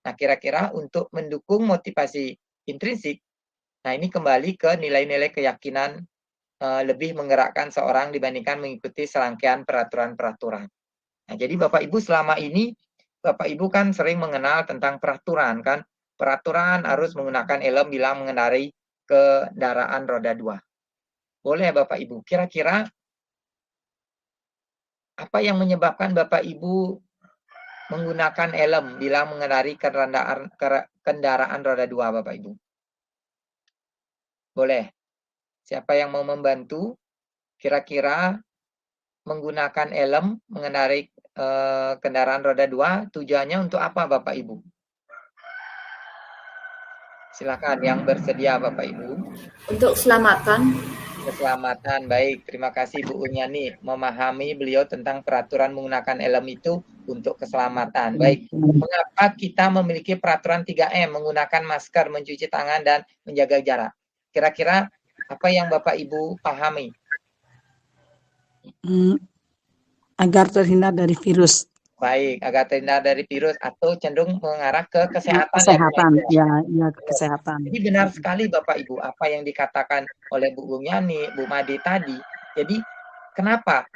Nah, kira-kira untuk mendukung motivasi intrinsik, nah ini kembali ke nilai-nilai keyakinan lebih menggerakkan seorang dibandingkan mengikuti serangkaian peraturan-peraturan. Nah, jadi Bapak Ibu selama ini, Bapak Ibu kan sering mengenal tentang peraturan kan. Peraturan harus menggunakan helm bila mengendarai kendaraan roda 2. Boleh Bapak Ibu, kira-kira apa yang menyebabkan Bapak Ibu menggunakan helm bila mengendarai kendaraan roda 2 Bapak Ibu? Boleh. Siapa yang mau membantu? Kira-kira menggunakan helm mengendarai kendaraan roda 2 tujuannya untuk apa Bapak Ibu? Silakan yang bersedia Bapak Ibu. Untuk keselamatan. Keselamatan, baik. Terima kasih Bu Unyani memahami beliau tentang peraturan menggunakan helm itu untuk keselamatan. Baik, mengapa kita memiliki peraturan 3M, menggunakan masker, mencuci tangan, dan menjaga jarak? Kira-kira apa yang Bapak Ibu pahami? Agar terhindar dari virus. Baik, agar terhindar dari virus atau cenderung mengarah ke kesehatan. Kesehatan, ya kesehatan. Jadi benar sekali Bapak Ibu apa yang dikatakan oleh Bu Unyani, Bu Made tadi. Jadi kenapa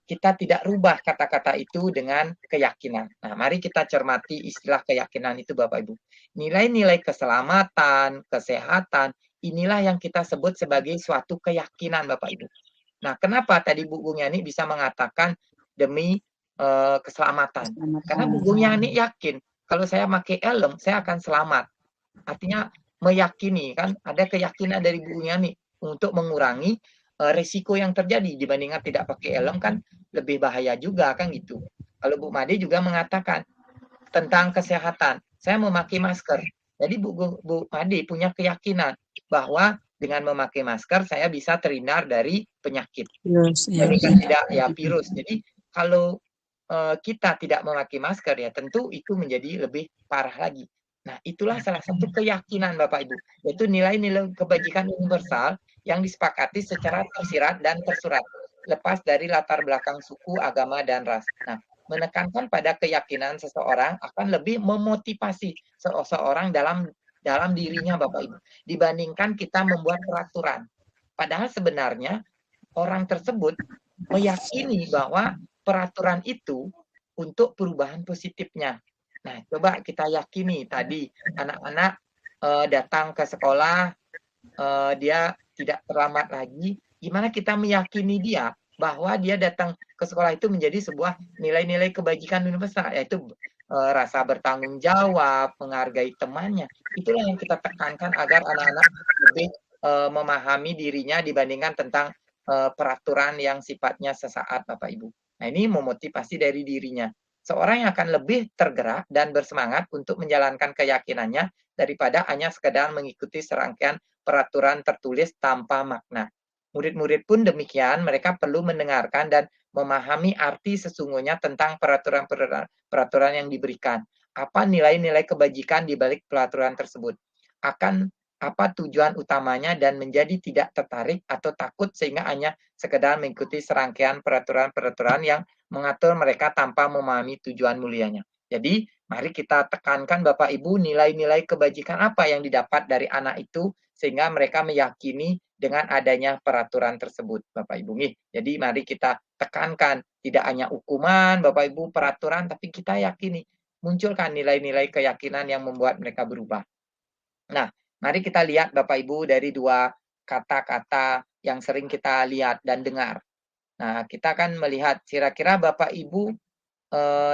kita tidak rubah kata-kata itu dengan keyakinan? Nah, mari kita cermati istilah keyakinan itu Bapak Ibu. Nilai-nilai keselamatan, kesehatan, inilah yang kita sebut sebagai suatu keyakinan Bapak Ibu. Nah, kenapa tadi Bu Unyani bisa mengatakan demi keselamatan? Karena Bu Unyani yakin kalau saya pakai helm, saya akan selamat. Artinya meyakini, kan ada keyakinan dari Bu Unyani untuk mengurangi risiko yang terjadi dibandingkan tidak pakai helm kan lebih bahaya juga kan gitu. Kalau Bu Made juga mengatakan tentang kesehatan, saya memakai masker. Jadi Bu Made punya keyakinan bahwa dengan memakai masker saya bisa terhindar dari penyakit. Virus. Jadi kalau kita tidak memakai masker ya tentu itu menjadi lebih parah lagi. Nah, itulah salah satu keyakinan Bapak Ibu, yaitu nilai-nilai kebajikan universal yang disepakati secara tersirat dan tersurat, lepas dari latar belakang suku, agama, dan ras. Nah, menekankan pada keyakinan seseorang akan lebih memotivasi seseorang dalam dirinya Bapak Ibu, dibandingkan kita membuat peraturan. Padahal sebenarnya orang tersebut meyakini bahwa peraturan itu untuk perubahan positifnya. Nah, coba kita yakini tadi anak-anak datang ke sekolah, dia tidak terlambat lagi. Gimana kita meyakini dia bahwa dia datang ke sekolah itu menjadi sebuah nilai-nilai kebajikan universal, yaitu rasa bertanggung jawab, menghargai temannya. Itulah yang kita tekankan agar anak-anak lebih memahami dirinya dibandingkan tentang peraturan yang sifatnya sesaat, Bapak Ibu. Nah, ini memotivasi dari dirinya. Seorang yang akan lebih tergerak dan bersemangat untuk menjalankan keyakinannya daripada hanya sekedar mengikuti serangkaian peraturan tertulis tanpa makna. murid-murid pun demikian, mereka perlu mendengarkan dan memahami arti sesungguhnya tentang peraturan yang diberikan. Apa nilai-nilai kebajikan di balik peraturan tersebut? Akan apa tujuan utamanya dan menjadi tidak tertarik atau takut sehingga hanya sekedar mengikuti serangkaian peraturan-peraturan yang mengatur mereka tanpa memahami tujuan mulianya. Jadi, mari kita tekankan Bapak Ibu nilai-nilai kebajikan apa yang didapat dari anak itu sehingga mereka meyakini dengan adanya peraturan tersebut, Bapak Ibu. Jadi mari kita tekankan tidak hanya hukuman, Bapak Ibu, peraturan, tapi kita yakini munculkan nilai-nilai keyakinan yang membuat mereka berubah. Nah, mari kita lihat Bapak Ibu dari dua kata-kata yang sering kita lihat dan dengar. Nah, kita akan melihat kira-kira Bapak Ibu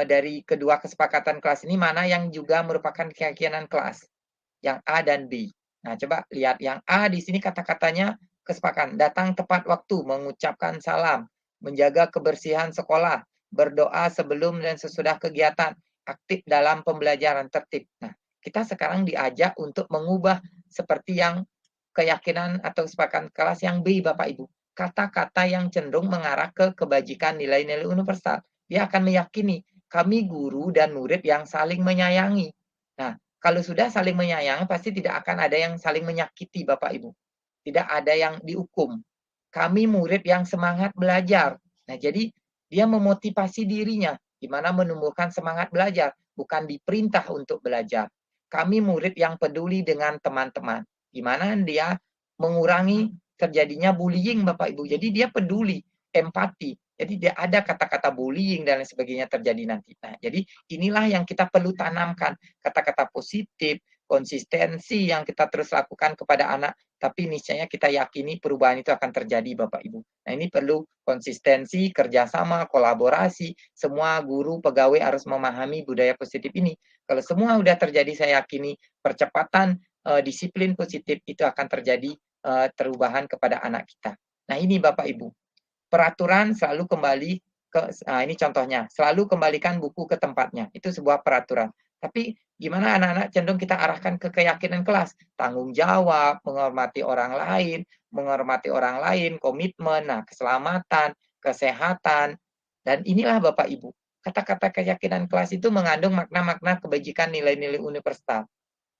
dari kedua kesepakatan kelas ini mana yang juga merupakan keyakinan kelas, yang A dan B. Nah, coba lihat yang A di sini kata-katanya kesepakatan, datang tepat waktu, mengucapkan salam, menjaga kebersihan sekolah, berdoa sebelum dan sesudah kegiatan, aktif dalam pembelajaran, tertib. Nah, kita sekarang diajak untuk mengubah seperti yang keyakinan atau kesepakatan kelas yang B, Bapak Ibu. Kata-kata yang cenderung mengarah ke kebajikan nilai-nilai universal. Dia akan meyakini kami guru dan murid yang saling menyayangi. Nah, kalau sudah saling menyayangi, pasti tidak akan ada yang saling menyakiti, Bapak Ibu. Tidak ada yang dihukum. Kami murid yang semangat belajar. Nah, jadi dia memotivasi dirinya, di mana menumbuhkan semangat belajar, bukan diperintah untuk belajar. Kami murid yang peduli dengan teman-teman, di mana dia mengurangi terjadinya bullying, Bapak Ibu. Jadi dia peduli, empati. Jadi dia ada kata-kata bullying dan lain sebagainya terjadi nanti. Nah, jadi inilah yang kita perlu tanamkan. Kata-kata positif, konsistensi yang kita terus lakukan kepada anak. Tapi niscaya kita yakini perubahan itu akan terjadi, Bapak Ibu. Nah, ini perlu konsistensi, kerjasama, kolaborasi. Semua guru, pegawai harus memahami budaya positif ini. Kalau semua sudah terjadi, saya yakini percepatan disiplin positif itu akan terjadi perubahan kepada anak kita. Nah, ini Bapak Ibu. Peraturan selalu kembali ke, ini contohnya, selalu kembalikan buku ke tempatnya. Itu sebuah peraturan. Tapi gimana anak-anak cenderung kita arahkan ke keyakinan kelas. Tanggung jawab, menghormati orang lain, komitmen, nah, keselamatan, kesehatan. Dan inilah Bapak Ibu. Kata-kata keyakinan kelas itu mengandung makna-makna kebajikan nilai-nilai universal.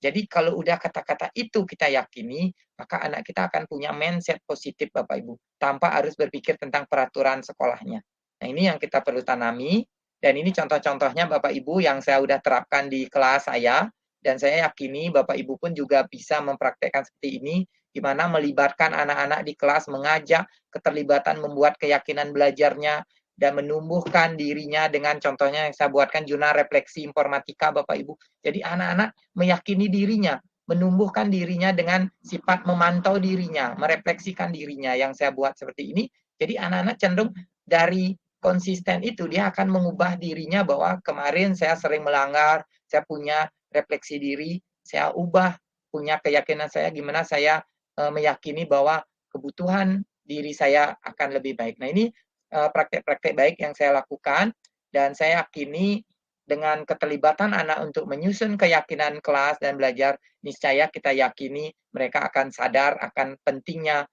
Jadi kalau udah kata-kata itu kita yakini, maka anak kita akan punya mindset positif Bapak Ibu, tanpa harus berpikir tentang peraturan sekolahnya. Nah, ini yang kita perlu tanami, dan ini contoh-contohnya Bapak Ibu yang saya udah terapkan di kelas saya, dan saya yakini Bapak Ibu pun juga bisa mempraktekkan seperti ini, di mana melibatkan anak-anak di kelas, mengajak keterlibatan membuat keyakinan belajarnya, dan menumbuhkan dirinya dengan contohnya yang saya buatkan jurnal refleksi informatika Bapak Ibu. Jadi anak-anak meyakini dirinya, menumbuhkan dirinya dengan sifat memantau dirinya, merefleksikan dirinya yang saya buat seperti ini. Jadi anak-anak cenderung dari konsisten itu dia akan mengubah dirinya bahwa kemarin saya sering melanggar, saya punya refleksi diri, saya ubah, punya keyakinan saya gimana saya meyakini bahwa kebutuhan diri saya akan lebih baik. Nah, ini praktek-praktek baik yang saya lakukan, dan saya yakini dengan keterlibatan anak untuk menyusun keyakinan kelas dan belajar, niscaya kita yakini mereka akan sadar akan pentingnya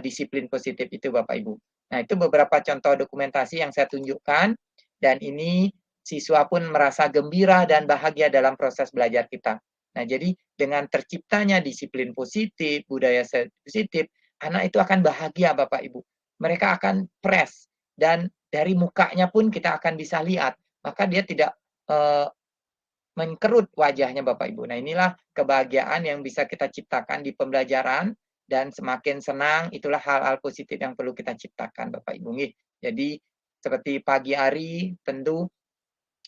disiplin positif itu Bapak Ibu. Nah, itu beberapa contoh dokumentasi yang saya tunjukkan, dan ini siswa pun merasa gembira dan bahagia dalam proses belajar kita. Nah, jadi dengan terciptanya disiplin positif, budaya positif, anak itu akan bahagia Bapak Ibu. Mereka akan fresh. Dan dari mukanya pun kita akan bisa lihat, maka dia tidak mengkerut wajahnya Bapak Ibu. Nah, inilah kebahagiaan yang bisa kita ciptakan di pembelajaran, dan semakin senang, itulah hal-hal positif yang perlu kita ciptakan Bapak Ibu. Jadi seperti pagi hari tentu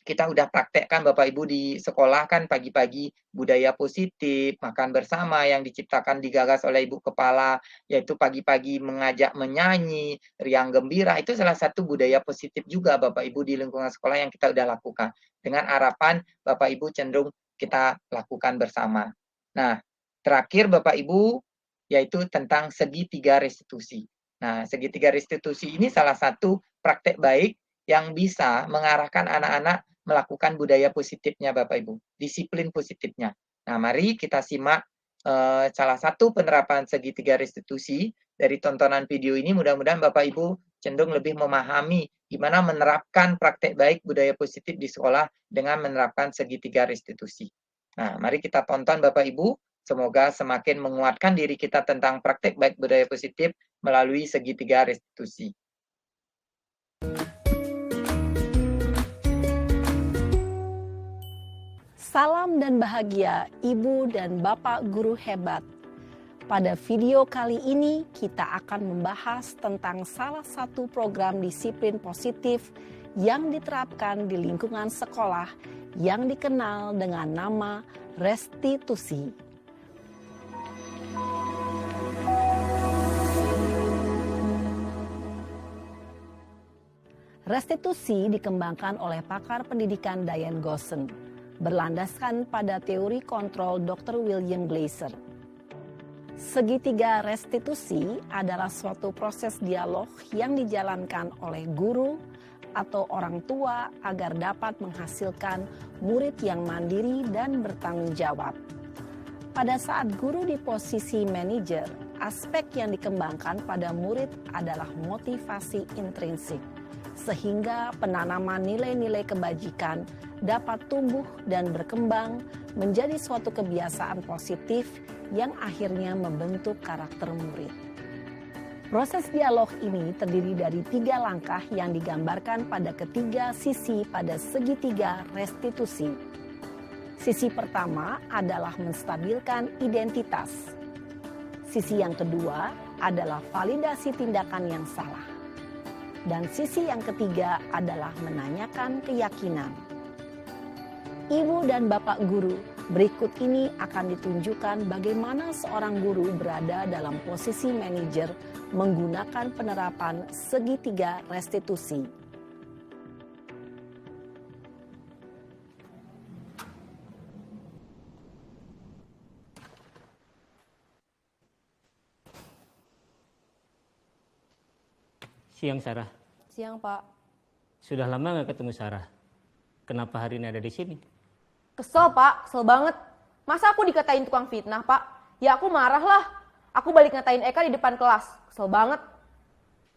kita udah praktekkan Bapak Ibu di sekolah kan pagi-pagi budaya positif, makan bersama yang diciptakan digagas oleh Ibu Kepala, yaitu pagi-pagi mengajak menyanyi, riang gembira, itu salah satu budaya positif juga Bapak Ibu di lingkungan sekolah yang kita udah lakukan. Dengan harapan Bapak Ibu cenderung kita lakukan bersama. Nah, terakhir Bapak Ibu, yaitu tentang segitiga restitusi. Nah, segitiga restitusi ini salah satu praktek baik yang bisa mengarahkan anak-anak melakukan budaya positifnya Bapak Ibu, disiplin positifnya. Nah, mari kita simak salah satu penerapan segitiga restitusi dari tontonan video ini. Mudah-mudahan Bapak Ibu cenderung lebih memahami gimana menerapkan praktek baik budaya positif di sekolah dengan menerapkan segitiga restitusi. Nah, mari kita tonton Bapak Ibu. Semoga semakin menguatkan diri kita tentang praktek baik budaya positif melalui segitiga restitusi. Salam dan bahagia Ibu dan Bapak guru hebat. Pada video kali ini kita akan membahas tentang salah satu program disiplin positif yang diterapkan di lingkungan sekolah yang dikenal dengan nama restitusi. Restitusi dikembangkan oleh pakar pendidikan Diane Gosson, berlandaskan pada teori kontrol Dr. William Glasser. Segitiga restitusi adalah suatu proses dialog yang dijalankan oleh guru atau orang tua agar dapat menghasilkan murid yang mandiri dan bertanggung jawab. Pada saat guru di posisi manajer, aspek yang dikembangkan pada murid adalah motivasi intrinsik, sehingga penanaman nilai-nilai kebajikan dapat tumbuh dan berkembang menjadi suatu kebiasaan positif yang akhirnya membentuk karakter murid. Proses dialog ini terdiri dari 3 langkah yang digambarkan pada ketiga sisi pada segitiga restitusi. Sisi pertama adalah menstabilkan identitas. Sisi yang kedua adalah validasi tindakan yang salah. Dan sisi yang ketiga adalah menanyakan keyakinan. Ibu dan Bapak guru, berikut ini akan ditunjukkan bagaimana seorang guru berada dalam posisi manajer menggunakan penerapan segitiga restitusi. Siang, Sarah. Siang, Pak. Sudah lama nggak ketemu Sarah. Kenapa hari ini ada di sini? Kesel, Pak. Kesel banget. Masa aku dikatain tukang fitnah, Pak? Ya aku marah lah. Aku balik ngatain Eka di depan kelas. Kesel banget.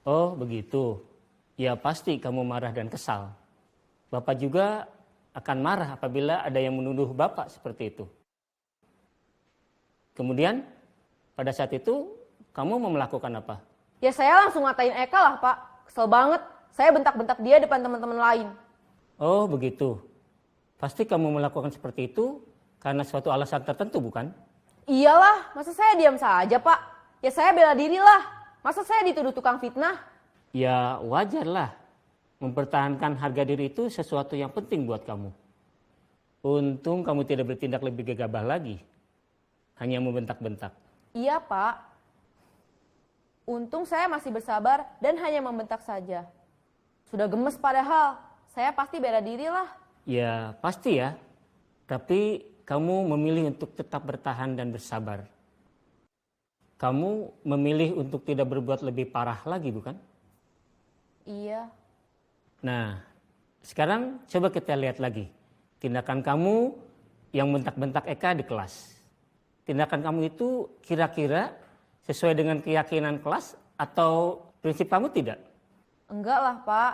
Oh, begitu. Ya pasti kamu marah dan kesal. Bapak juga akan marah apabila ada yang menuduh Bapak seperti itu. Kemudian, pada saat itu, kamu mau melakukan apa? Ya saya langsung ngatain Eka lah, Pak. Kesel banget. Saya bentak-bentak dia depan teman-teman lain. Oh, begitu. Pasti kamu melakukan seperti itu karena suatu alasan tertentu, bukan? Iyalah, masa saya diam saja, Pak? Ya saya bela diri lah. Masa saya dituduh tukang fitnah? Ya wajarlah. Mempertahankan harga diri itu sesuatu yang penting buat kamu. Untung kamu tidak bertindak lebih gegabah lagi. Hanya membentak-bentak. Iya, Pak. Untung saya masih bersabar dan hanya membentak saja. Sudah gemes padahal, saya pasti bela diri lah. Ya pasti ya, tapi kamu memilih untuk tetap bertahan dan bersabar. Kamu memilih untuk tidak berbuat lebih parah lagi, bukan? Iya. Nah, sekarang coba kita lihat lagi. Tindakan kamu yang bentak-bentak Eka di kelas. Tindakan kamu itu kira-kira sesuai dengan keyakinan kelas atau prinsip kamu tidak? Enggak lah, Pak.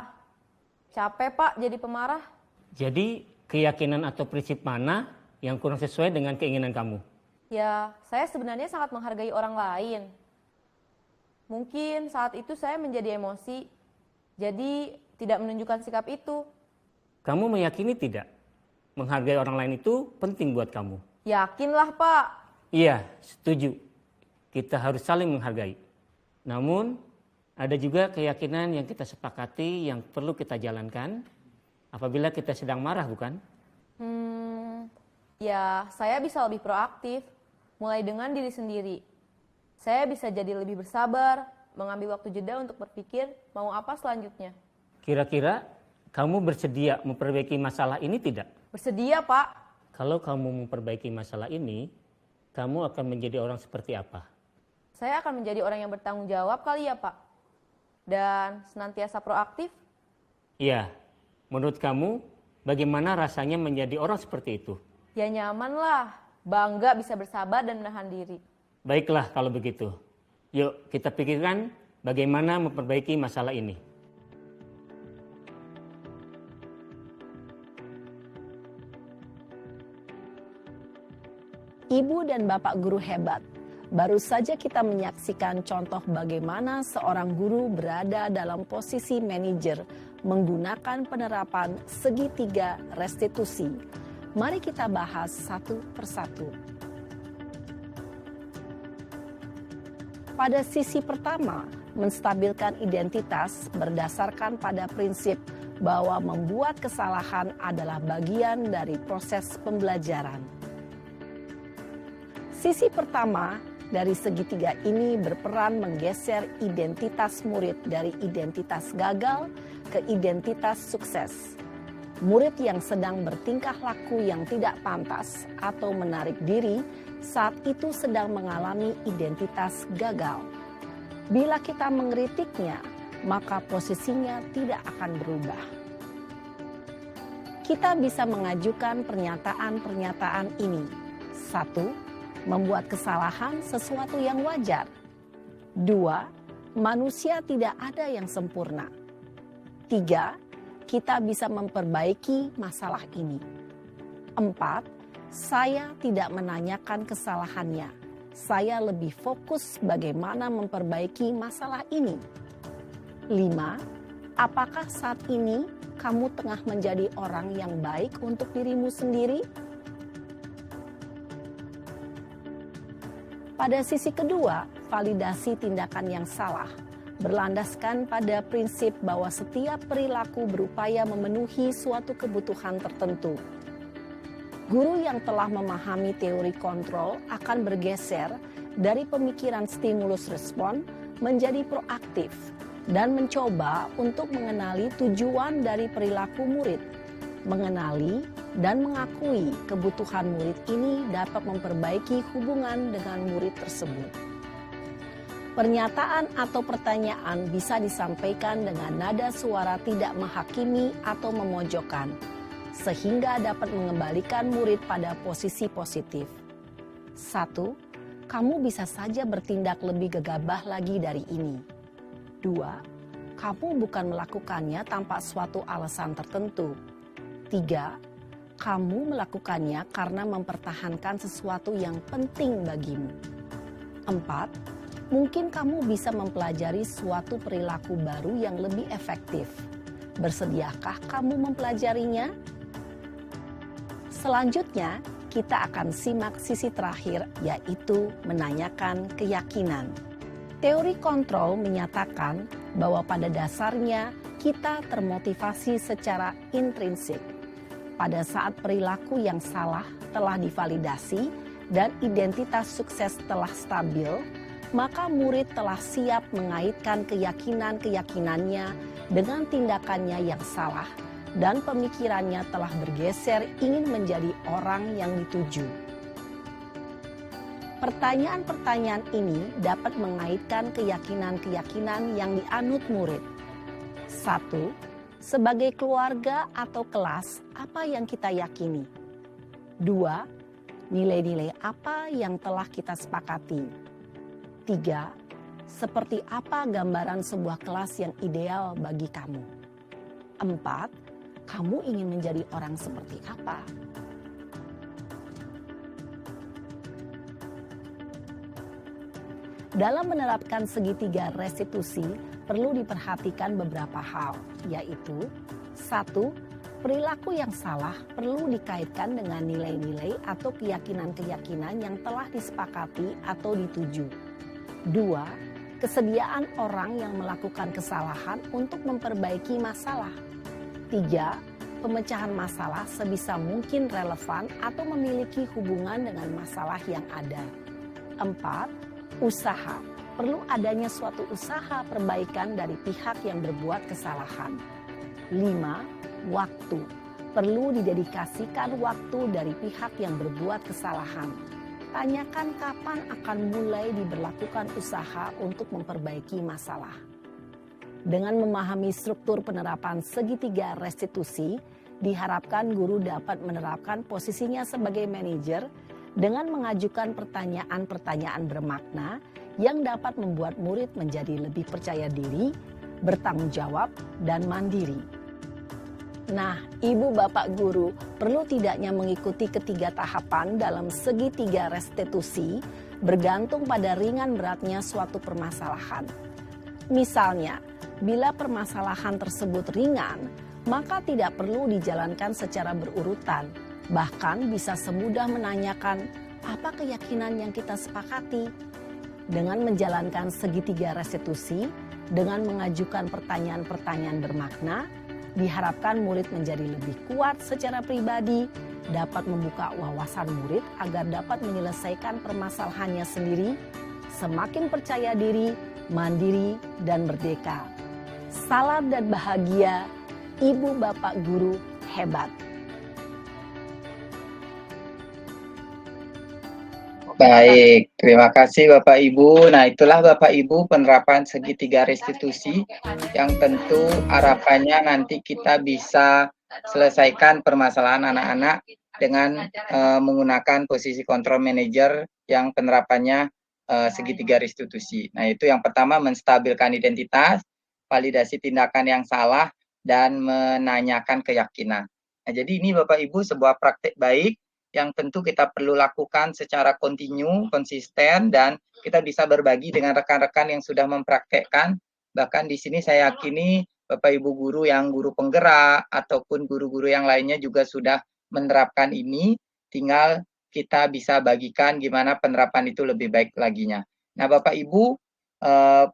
Capek, Pak, jadi pemarah. Jadi keyakinan atau prinsip mana yang kurang sesuai dengan keinginan kamu? Ya, saya sebenarnya sangat menghargai orang lain. Mungkin saat itu saya menjadi emosi, jadi tidak menunjukkan sikap itu. Kamu meyakini tidak? Menghargai orang lain itu penting buat kamu? Yakinlah, Pak. Iya, setuju. Kita harus saling menghargai. Namun, ada juga keyakinan yang kita sepakati yang perlu kita jalankan apabila kita sedang marah, bukan? Ya, saya bisa lebih proaktif, mulai dengan diri sendiri. Saya bisa jadi lebih bersabar, mengambil waktu jeda untuk berpikir mau apa selanjutnya. Kira-kira kamu bersedia memperbaiki masalah ini tidak? Bersedia, Pak. Kalau kamu memperbaiki masalah ini, kamu akan menjadi orang seperti apa? Saya akan menjadi orang yang bertanggung jawab kali ya, Pak. Dan senantiasa proaktif. Iya, menurut kamu bagaimana rasanya menjadi orang seperti itu? Ya nyaman lah, bangga bisa bersabar dan menahan diri. Baiklah kalau begitu. Yuk kita pikirkan bagaimana memperbaiki masalah ini. Ibu dan Bapak guru hebat, baru saja kita menyaksikan contoh bagaimana seorang guru berada dalam posisi manajer menggunakan penerapan segitiga restitusi. Mari kita bahas satu persatu. Pada sisi pertama, menstabilkan identitas berdasarkan pada prinsip bahwa membuat kesalahan adalah bagian dari proses pembelajaran. Sisi pertama dari segitiga ini berperan menggeser identitas murid dari identitas gagal ke identitas sukses. Murid yang sedang bertingkah laku yang tidak pantas atau menarik diri saat itu sedang mengalami identitas gagal. Bila kita mengkritiknya, maka posisinya tidak akan berubah. Kita bisa mengajukan pernyataan-pernyataan ini. 1. Membuat kesalahan sesuatu yang wajar. 2. Manusia tidak ada yang sempurna. 3. Kita bisa memperbaiki masalah ini. 4. Saya tidak menanyakan kesalahannya. Saya lebih fokus bagaimana memperbaiki masalah ini. 5. Apakah saat ini kamu tengah menjadi orang yang baik untuk dirimu sendiri? Pada sisi kedua, validasi tindakan yang salah berlandaskan pada prinsip bahwa setiap perilaku berupaya memenuhi suatu kebutuhan tertentu. Guru yang telah memahami teori kontrol akan bergeser dari pemikiran stimulus respon menjadi proaktif dan mencoba untuk mengenali tujuan dari perilaku murid. Mengenali dan mengakui kebutuhan murid ini dapat memperbaiki hubungan dengan murid tersebut. Pernyataan atau pertanyaan bisa disampaikan dengan nada suara tidak menghakimi atau memojokkan, sehingga dapat mengembalikan murid pada posisi positif. 1. Kamu bisa saja bertindak lebih gegabah lagi dari ini. 2. Kamu bukan melakukannya tanpa suatu alasan tertentu. 3. Kamu melakukannya karena mempertahankan sesuatu yang penting bagimu. 4. Mungkin kamu bisa mempelajari suatu perilaku baru yang lebih efektif. Bersediakah kamu mempelajarinya? Selanjutnya, kita akan simak sisi terakhir, yaitu menanyakan keyakinan. Teori kontrol menyatakan bahwa pada dasarnya kita termotivasi secara intrinsik. Pada saat perilaku yang salah telah divalidasi dan identitas sukses telah stabil, maka murid telah siap mengaitkan keyakinan-keyakinannya dengan tindakannya yang salah dan pemikirannya telah bergeser ingin menjadi orang yang dituju. Pertanyaan-pertanyaan ini dapat mengaitkan keyakinan-keyakinan yang dianut murid. 1. Sebagai keluarga atau kelas, apa yang kita yakini? 2. Nilai-nilai apa yang telah kita sepakati? 3. Seperti apa gambaran sebuah kelas yang ideal bagi kamu? 4. Kamu ingin menjadi orang seperti apa? Dalam menerapkan segitiga restitusi, perlu diperhatikan beberapa hal, yaitu 1. Perilaku yang salah perlu dikaitkan dengan nilai-nilai atau keyakinan-keyakinan yang telah disepakati atau dituju. 2. Kesediaan orang yang melakukan kesalahan untuk memperbaiki masalah. 3. Pemecahan masalah sebisa mungkin relevan atau memiliki hubungan dengan masalah yang ada. 4. Usaha. Perlu adanya suatu usaha perbaikan dari pihak yang berbuat kesalahan. 5. Waktu. Perlu didedikasikan waktu dari pihak yang berbuat kesalahan. Tanyakan kapan akan mulai diberlakukan usaha untuk memperbaiki masalah. Dengan memahami struktur penerapan segitiga restitusi, diharapkan guru dapat menerapkan posisinya sebagai manajer dengan mengajukan pertanyaan-pertanyaan bermakna yang dapat membuat murid menjadi lebih percaya diri, bertanggung jawab, dan mandiri. Nah, Ibu Bapak Guru perlu tidaknya mengikuti ketiga tahapan dalam segitiga restitusi bergantung pada ringan beratnya suatu permasalahan. Misalnya, bila permasalahan tersebut ringan, maka tidak perlu dijalankan secara berurutan. Bahkan bisa semudah menanyakan apa keyakinan yang kita sepakati. Dengan menjalankan segitiga restitusi, dengan mengajukan pertanyaan-pertanyaan bermakna, diharapkan murid menjadi lebih kuat secara pribadi, dapat membuka wawasan murid agar dapat menyelesaikan permasalahannya sendiri, semakin percaya diri, mandiri, dan merdeka. Salam dan bahagia, Ibu Bapak Guru hebat. Baik, terima kasih Bapak Ibu. Nah, itulah Bapak Ibu penerapan segitiga restitusi yang tentu harapannya nanti kita bisa selesaikan permasalahan anak-anak dengan menggunakan posisi control manager yang penerapannya segitiga restitusi. Nah, itu yang pertama menstabilkan identitas, validasi tindakan yang salah, dan menanyakan keyakinan. Nah, jadi ini Bapak Ibu sebuah praktek baik yang tentu kita perlu lakukan secara kontinu, konsisten, dan kita bisa berbagi dengan rekan-rekan yang sudah mempraktekkan. Bahkan di sini saya yakini Bapak Ibu guru yang guru penggerak ataupun guru-guru yang lainnya juga sudah menerapkan ini, tinggal kita bisa bagikan gimana penerapan itu lebih baik laginya. Nah Bapak Ibu,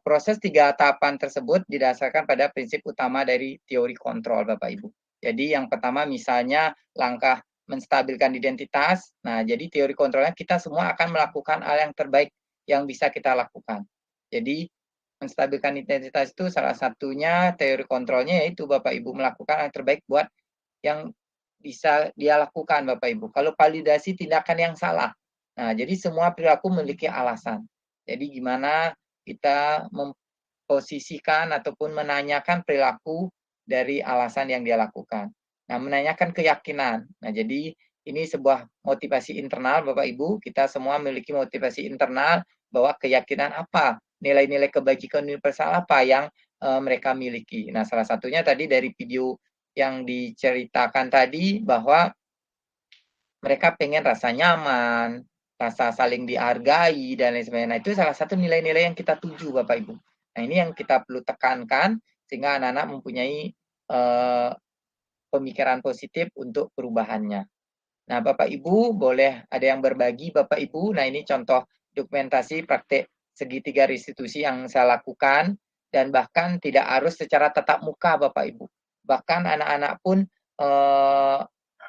proses 3 tahapan tersebut didasarkan pada prinsip utama dari teori kontrol Bapak Ibu. Jadi yang pertama misalnya langkah menstabilkan identitas. Nah, jadi teori kontrolnya kita semua akan melakukan hal yang terbaik yang bisa kita lakukan. Jadi, menstabilkan identitas itu salah satunya teori kontrolnya yaitu Bapak Ibu melakukan hal yang terbaik buat yang bisa dia lakukan Bapak Ibu. Kalau validasi tindakan yang salah. Nah, jadi semua perilaku memiliki alasan. Jadi gimana kita memposisikan ataupun menanyakan perilaku dari alasan yang dia lakukan. Nah, menanyakan keyakinan. Nah, jadi ini sebuah motivasi internal Bapak Ibu. Kita semua memiliki motivasi internal bahwa keyakinan apa, nilai-nilai kebajikan universal apa yang mereka miliki. Nah, salah satunya tadi dari video yang diceritakan tadi bahwa mereka pengen rasa nyaman, rasa saling dihargai, dan lain sebagainya. Nah, itu salah satu nilai-nilai yang kita tuju Bapak Ibu. Nah, ini yang kita perlu tekankan sehingga anak-anak mempunyai pemikiran positif untuk perubahannya. Nah, Bapak Ibu boleh ada yang berbagi Bapak Ibu. Nah, ini contoh dokumentasi praktek segitiga restitusi yang saya lakukan dan bahkan tidak harus secara tatap muka Bapak Ibu. Bahkan anak-anak pun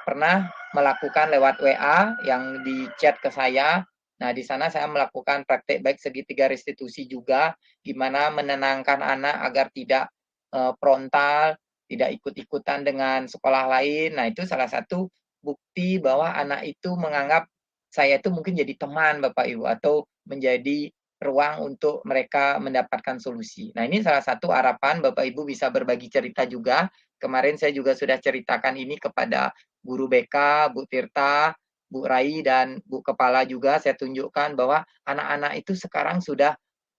pernah melakukan lewat WA yang di chat ke saya. Nah, di sana saya melakukan praktek baik segitiga restitusi juga, gimana menenangkan anak agar tidak frontal, tidak ikut-ikutan dengan sekolah lain. Nah, itu salah satu bukti bahwa anak itu menganggap saya itu mungkin jadi teman Bapak Ibu atau menjadi ruang untuk mereka mendapatkan solusi. Nah, ini salah satu harapan Bapak Ibu bisa berbagi cerita juga. Kemarin saya juga sudah ceritakan ini kepada guru BK, Bu Tirta, Bu Rai, dan Bu Kepala juga. Saya tunjukkan bahwa anak-anak itu sekarang sudah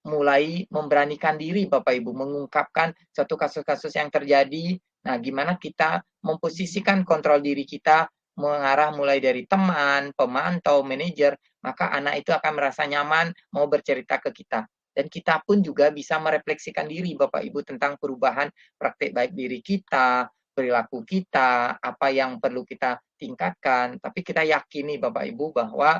mulai memberanikan diri Bapak Ibu mengungkapkan suatu kasus-kasus yang terjadi. Nah, gimana kita memposisikan kontrol diri kita mengarah mulai dari teman, pemantau, manajer, maka anak itu akan merasa nyaman mau bercerita ke kita. Dan kita pun juga bisa merefleksikan diri Bapak Ibu tentang perubahan praktek baik diri kita, perilaku kita, apa yang perlu kita tingkatkan. Tapi kita yakini Bapak Ibu bahwa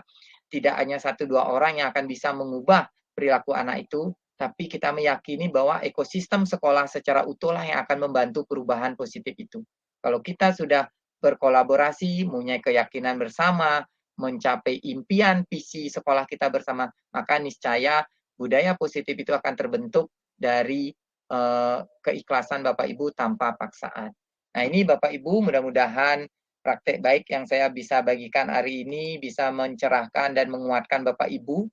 tidak hanya 1-2 orang yang akan bisa mengubah perilaku anak itu, tapi kita meyakini bahwa ekosistem sekolah secara utuhlah yang akan membantu perubahan positif itu. Kalau kita sudah berkolaborasi, mempunyai keyakinan bersama, mencapai impian visi sekolah kita bersama, maka niscaya budaya positif itu akan terbentuk dari keikhlasan Bapak Ibu tanpa paksaan. Nah, ini Bapak Ibu mudah-mudahan praktek baik yang saya bisa bagikan hari ini bisa mencerahkan dan menguatkan Bapak Ibu.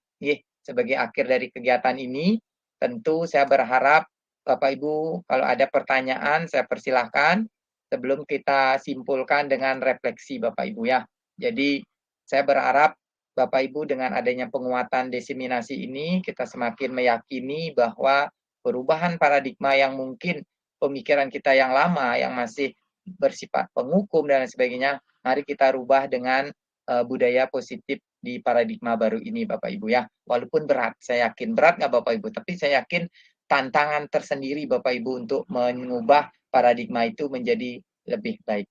Sebagai akhir dari kegiatan ini, tentu saya berharap Bapak Ibu kalau ada pertanyaan saya persilahkan sebelum kita simpulkan dengan refleksi Bapak Ibu ya. Jadi saya berharap Bapak Ibu, dengan adanya penguatan diseminasi ini, kita semakin meyakini bahwa perubahan paradigma yang mungkin pemikiran kita yang lama, yang masih bersifat penghukum dan sebagainya, mari kita rubah dengan budaya positif di paradigma baru ini, Bapak Ibu ya. Walaupun berat, saya yakin berat nggak Bapak Ibu, tapi saya yakin tantangan tersendiri Bapak Ibu untuk mengubah paradigma itu menjadi lebih baik.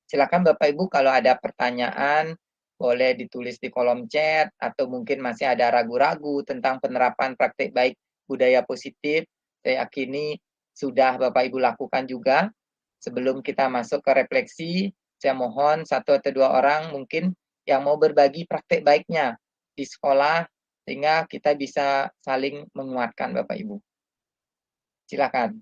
Silakan Bapak Ibu kalau ada pertanyaan boleh ditulis di kolom chat atau mungkin masih ada ragu-ragu tentang penerapan praktik baik budaya positif. Saya yakini sudah Bapak Ibu lakukan juga. Sebelum kita masuk ke refleksi, saya mohon 1 atau 2 orang mungkin yang mau berbagi praktik baiknya di sekolah sehingga kita bisa saling menguatkan Bapak Ibu. Silakan.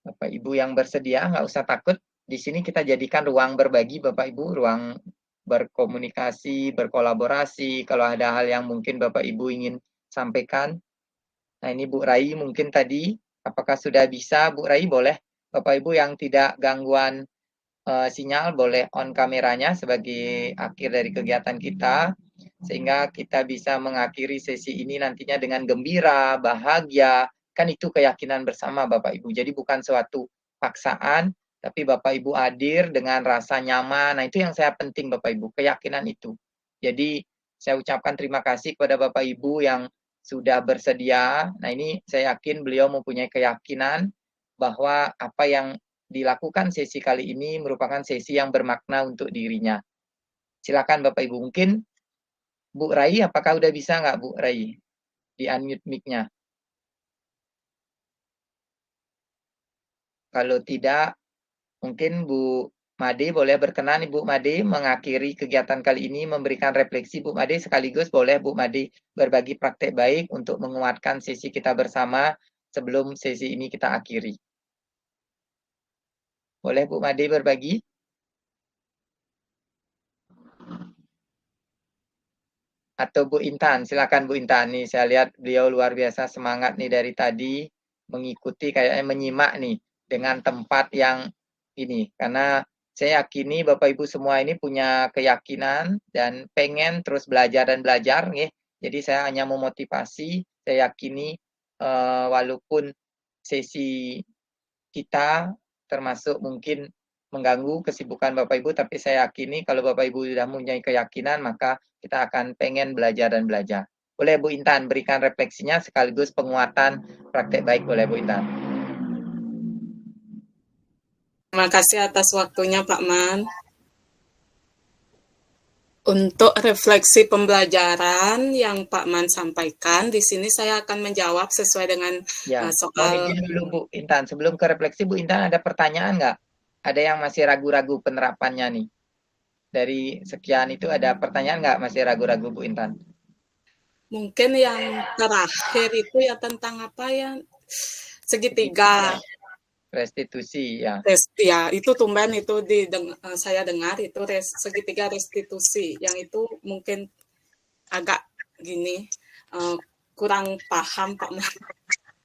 Bapak Ibu yang bersedia nggak usah takut. Di sini kita jadikan ruang berbagi Bapak Ibu, ruang berkomunikasi, berkolaborasi. Kalau ada hal yang mungkin Bapak Ibu ingin sampaikan. Nah ini Bu Rai mungkin tadi, apakah sudah bisa Bu Rai? Boleh Bapak Ibu yang tidak gangguan sinyal boleh on kameranya sebagai akhir dari kegiatan kita. Sehingga kita bisa mengakhiri sesi ini nantinya dengan gembira, bahagia. Kan itu keyakinan bersama Bapak Ibu. Jadi bukan suatu paksaan, tapi Bapak Ibu hadir dengan rasa nyaman. Nah itu yang saya penting Bapak Ibu, keyakinan itu. Jadi saya ucapkan terima kasih kepada Bapak Ibu yang sudah bersedia. Nah ini saya yakin beliau mempunyai keyakinan bahwa apa yang dilakukan sesi kali ini merupakan sesi yang bermakna untuk dirinya. Silakan Bapak Ibu. Mungkin Bu Rai, apakah udah bisa nggak Bu Rai? Di unmute mic-nya. Kalau tidak, mungkin Bu Made boleh berkenan Ibu Made mengakhiri kegiatan kali ini, memberikan refleksi. Bu Made sekaligus boleh Bu Made berbagi praktek baik untuk menguatkan sesi kita bersama sebelum sesi ini kita akhiri. Boleh Bu Made berbagi? Atau Bu Intan, silakan Bu Intan. Nih saya lihat beliau luar biasa semangat nih dari tadi mengikuti, kayaknya menyimak nih dengan tempat yang ini. Karena saya yakini Bapak Ibu semua ini punya keyakinan dan pengen terus belajar dan belajar nih. Jadi saya hanya memotivasi, saya yakini walaupun sesi kita termasuk mungkin mengganggu kesibukan Bapak Ibu, tapi saya yakini kalau Bapak Ibu sudah mempunyai keyakinan, maka kita akan pengen belajar dan belajar. Boleh Bu Intan berikan refleksinya sekaligus penguatan praktek baik, boleh Bu Intan. Terima kasih atas waktunya Pak Man. Untuk refleksi pembelajaran yang Pak Man sampaikan, di sini saya akan menjawab sesuai dengan soal. Mohon izin dulu Bu Intan, sebelum ke refleksi Bu Intan ada pertanyaan nggak? Ada yang masih ragu-ragu penerapannya nih? Dari sekian itu ada pertanyaan nggak masih ragu-ragu Bu Intan? Mungkin yang terakhir itu ya tentang apa ya? Segitiga. Restitusi ya. Ya, itu tumben itu saya dengar itu segitiga restitusi. Yang itu mungkin agak gini kurang paham Pak Man.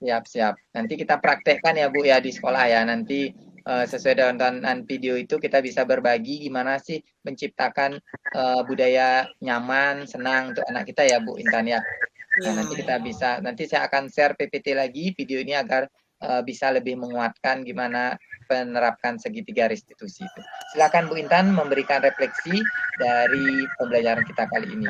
Siap. Nanti kita praktekkan ya Bu ya di sekolah ya. Nanti sesuai dengan video itu kita bisa berbagi gimana sih menciptakan budaya nyaman, senang untuk anak kita ya Bu Intan ya. Nah, nanti kita bisa, nanti saya akan share PPT lagi video ini agar bisa lebih menguatkan gimana menerapkan segitiga restitusi itu. Silakan Bu Intan memberikan refleksi dari pembelajaran kita kali ini.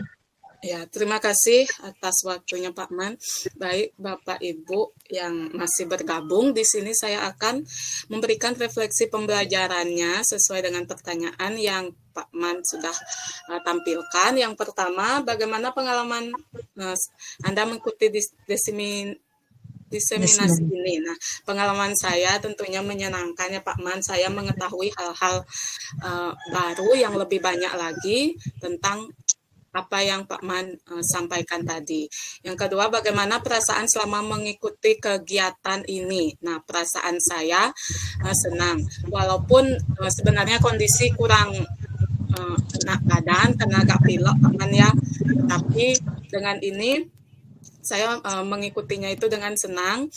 Ya, terima kasih atas waktunya Pak Man. Baik, Bapak Ibu yang masih bergabung di sini, saya akan memberikan refleksi pembelajarannya sesuai dengan pertanyaan yang Pak Man sudah tampilkan. Yang pertama, bagaimana pengalaman Anda mengikuti diseminasi ini. Nah, pengalaman saya tentunya menyenangkan ya Pak Man. Saya mengetahui hal-hal baru yang lebih banyak lagi tentang apa yang Pak Man sampaikan tadi. Yang kedua, bagaimana perasaan selama mengikuti kegiatan ini? Nah, perasaan saya senang. Walaupun sebenarnya kondisi kurang enak badan karena agak pilek Pak Man ya. Tapi dengan ini saya mengikutinya itu dengan senang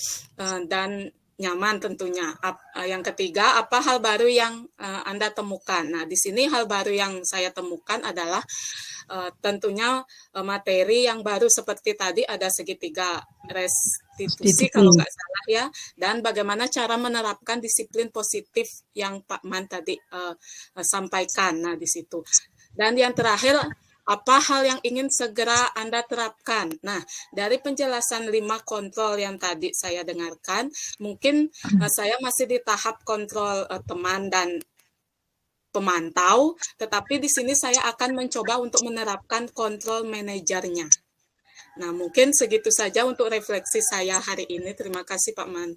dan nyaman tentunya. Yang ketiga, apa hal baru yang Anda temukan? Nah, di sini hal baru yang saya temukan adalah tentunya materi yang baru seperti tadi ada segitiga restitusi kalau nggak salah ya, dan bagaimana cara menerapkan disiplin positif yang Pak Man tadi sampaikan. Nah, di situ. Dan yang terakhir, apa hal yang ingin segera Anda terapkan? Nah, dari penjelasan 5 kontrol yang tadi saya dengarkan, mungkin saya masih di tahap kontrol teman dan pemantau, tetapi di sini saya akan mencoba untuk menerapkan kontrol manajernya. Nah, mungkin segitu saja untuk refleksi saya hari ini. Terima kasih, Pak Man.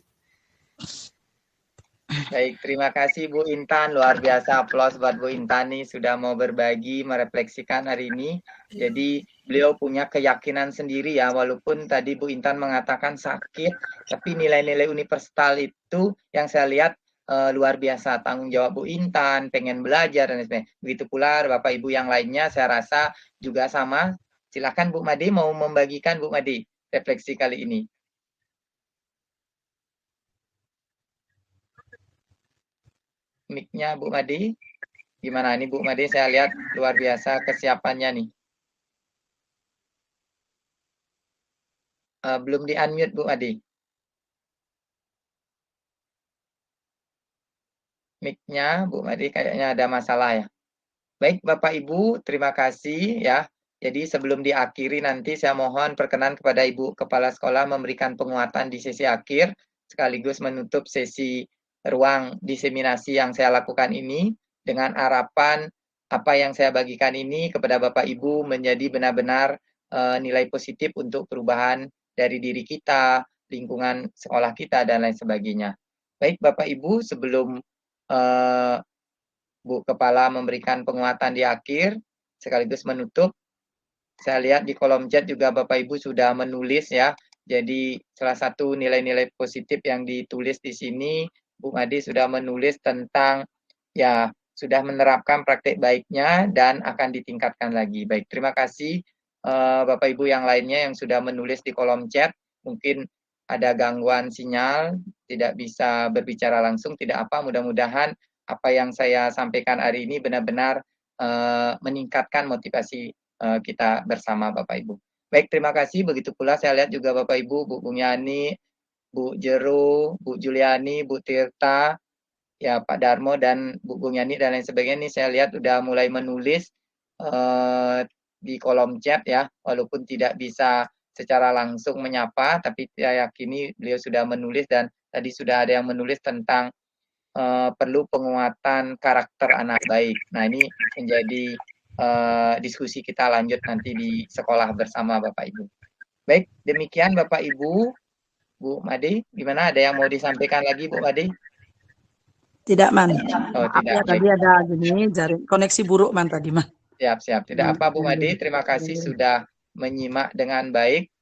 Baik, terima kasih Bu Intan. Luar biasa, aplaus buat Bu Intan nih sudah mau berbagi, merefleksikan hari ini. Jadi beliau punya keyakinan sendiri ya, walaupun tadi Bu Intan mengatakan sakit, tapi nilai-nilai universal itu yang saya lihat luar biasa. Tanggung jawab Bu Intan, pengen belajar dan sebagainya. Begitu pula Bapak Ibu yang lainnya saya rasa juga sama. Silakan Bu Made mau membagikan Bu Made refleksi kali ini. Mic-nya Bu Made, gimana nih Bu Made? Saya lihat luar biasa kesiapannya nih. Belum di-unmute Bu Made. Mic-nya Bu Made kayaknya ada masalah ya. Baik Bapak Ibu, terima kasih ya. Jadi sebelum diakhiri nanti saya mohon perkenan kepada Ibu Kepala Sekolah memberikan penguatan di sesi akhir sekaligus menutup sesi ruang diseminasi yang saya lakukan ini dengan harapan apa yang saya bagikan ini kepada Bapak Ibu menjadi benar-benar nilai positif untuk perubahan dari diri kita, lingkungan sekolah kita, dan lain sebagainya. Baik Bapak Ibu, sebelum Bu Kepala memberikan penguatan di akhir sekaligus menutup, saya lihat di kolom chat juga Bapak Ibu sudah menulis ya. Jadi salah satu nilai-nilai positif yang ditulis di sini, Bu Made sudah menulis tentang ya sudah menerapkan praktek baiknya dan akan ditingkatkan lagi. Baik, terima kasih Bapak Ibu yang lainnya yang sudah menulis di kolom chat. Mungkin ada gangguan sinyal, tidak bisa berbicara langsung, tidak apa. Mudah-mudahan apa yang saya sampaikan hari ini benar-benar meningkatkan motivasi kita bersama Bapak Ibu. Baik, terima kasih. Begitu pula saya lihat juga Bapak Ibu, Bu Bunyani, Bu Jero, Bu Juliani, Bu Tirta, ya Pak Darmo dan Bu Bunyani dan lain sebagainya. Ini saya lihat udah mulai menulis di kolom chat ya, walaupun tidak bisa secara langsung menyapa, tapi saya yakini beliau sudah menulis dan tadi sudah ada yang menulis tentang perlu penguatan karakter anak baik. Nah ini menjadi diskusi kita lanjut nanti di sekolah bersama Bapak Ibu. Baik, demikian Bapak Ibu. Bu Made, gimana? Ada yang mau disampaikan lagi Bu Made? Tidak, Man. Oh, tidak. Ya, tadi ada gini, jaring koneksi buruk, Man, tadi, Man. Siap. Tidak apa Bu Made, terima kasih sudah menyimak dengan baik.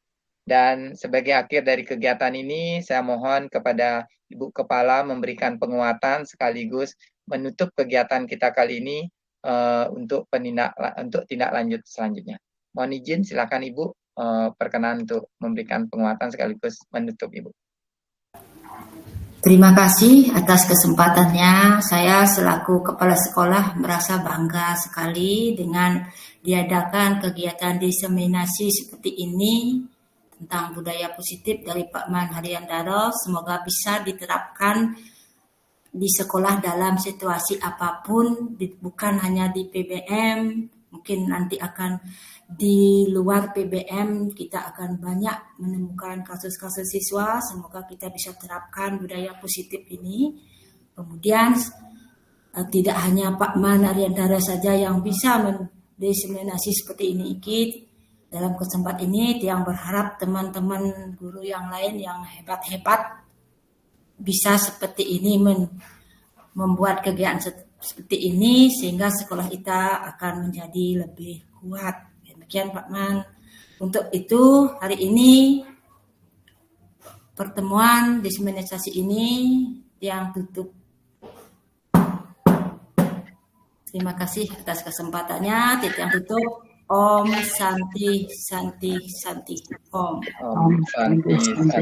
Dan sebagai akhir dari kegiatan ini, saya mohon kepada Ibu Kepala memberikan penguatan sekaligus menutup kegiatan kita kali ini untuk tindak lanjut selanjutnya. Mohon izin, silakan Ibu perkenan untuk memberikan penguatan sekaligus menutup Ibu. Terima kasih atas kesempatannya. Saya selaku kepala sekolah merasa bangga sekali dengan diadakan kegiatan diseminasi seperti ini tentang budaya positif dari Pak Man Haryandara. Semoga bisa diterapkan di sekolah dalam situasi apapun, bukan hanya di PBM, mungkin nanti akan di luar PBM kita akan banyak menemukan kasus-kasus siswa. Semoga kita bisa terapkan budaya positif ini. Kemudian tidak hanya Pak Man Haryandara saja yang bisa mendiseminasi seperti ini ikut. Dalam kesempatan ini yang berharap teman-teman guru yang lain yang hebat-hebat bisa seperti ini membuat kegiatan seperti ini sehingga sekolah kita akan menjadi lebih kuat. Demikian Pak Man. Untuk itu hari ini pertemuan diseminasi ini yang tutup. Terima kasih atas kesempatannya. Titik yang tutup. Om Santi Santi Santi. Om. Om Santi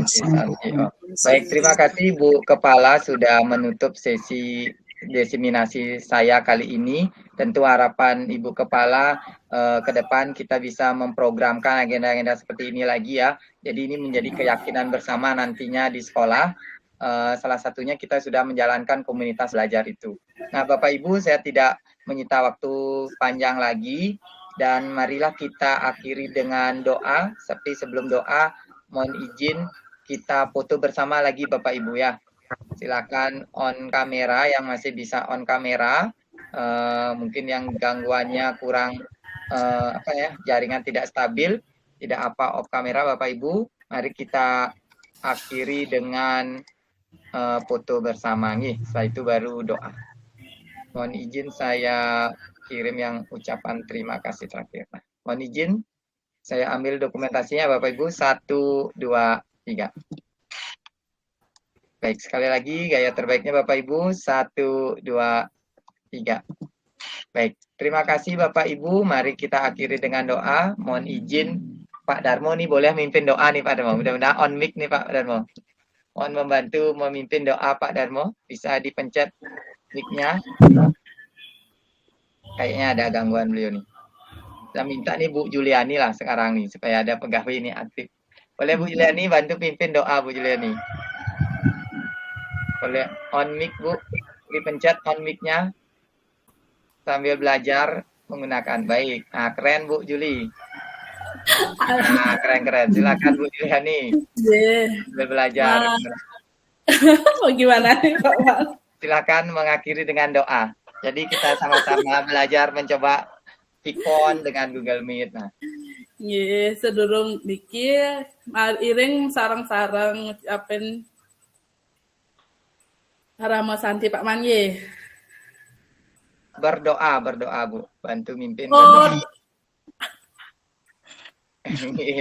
Santi. Oh. Baik, terima kasih Bu Kepala sudah menutup sesi diseminasi saya kali ini. Tentu harapan Ibu Kepala ke depan kita bisa memprogramkan agenda-agenda seperti ini lagi ya. Jadi ini menjadi keyakinan bersama nantinya di sekolah. Salah satunya kita sudah menjalankan komunitas belajar itu. Nah, Bapak Ibu, saya tidak menyita waktu panjang lagi dan marilah kita akhiri dengan doa. Tapi sebelum doa, mohon izin kita foto bersama lagi Bapak Ibu ya. Silakan on kamera yang masih bisa on kamera. Mungkin yang gangguannya kurang jaringan tidak stabil, tidak apa off kamera Bapak Ibu. Mari kita akhiri dengan foto bersama nih. Setelah itu baru doa. Mohon izin saya kirim yang ucapan terima kasih terakhir. Nah, mohon izin saya ambil dokumentasinya Bapak Ibu. 1, 2, 3. Baik, sekali lagi gaya terbaiknya Bapak Ibu. 1, 2, 3. Baik, terima kasih Bapak Ibu. Mari kita akhiri dengan doa. Mohon izin Pak Darmo nih boleh memimpin doa nih Pak Darmo. Mudah-mudahan on mic nih Pak Darmo. Mohon membantu memimpin doa Pak Darmo. Bisa dipencet mic-nya. Kayaknya ada gangguan beliau nih. Saya minta nih Bu Juliani lah sekarang nih supaya ada pegawai ini aktif. Boleh Bu Juliani bantu pimpin doa Bu Juliani. Boleh on mic Bu, dipencet on mic-nya sambil belajar menggunakan. Baik, nah keren Bu Juli. Nah keren. Silakan Bu Juliani. Sambil belajar. Gimana nih Pak? Silakan mengakhiri dengan doa. Jadi kita sama-sama belajar mencoba ikon dengan Google Meet. Nah. Sedurung dikir, iring sarang-sarang ngucapin Rama Santi Pak Man Berdoa Bu. Bantu mimpin berdoa.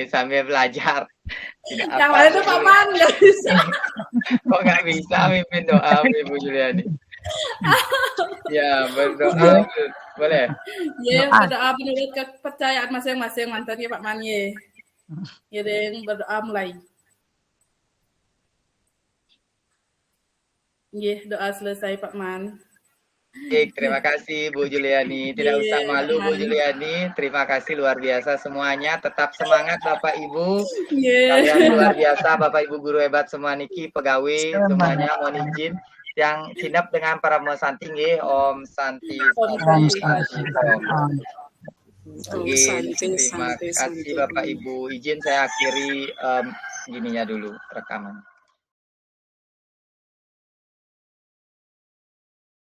Sambil belajar. Tidak yang lain itu Pak Man nggak bisa. Kok nggak bisa mimpin doa Ibu Juliani? Ya, berdoa boleh. Berdoa menurut kepercayaan masing-masing mantannya Pak Man Iring berdoa mulai. Doa selesai Pak Man. Baik, terima kasih Bu Juliani. Tidak usah malu Bu Juliani. Terima kasih luar biasa semuanya. Tetap semangat Bapak Ibu. Kalian luar biasa Bapak Ibu guru hebat semua niki, pegawai semuanya mohon izin yang sinap dengan para Om Santi Om Santi. Terima kasih Bapak Ibu. Izin saya akhiri gininya dulu rekaman.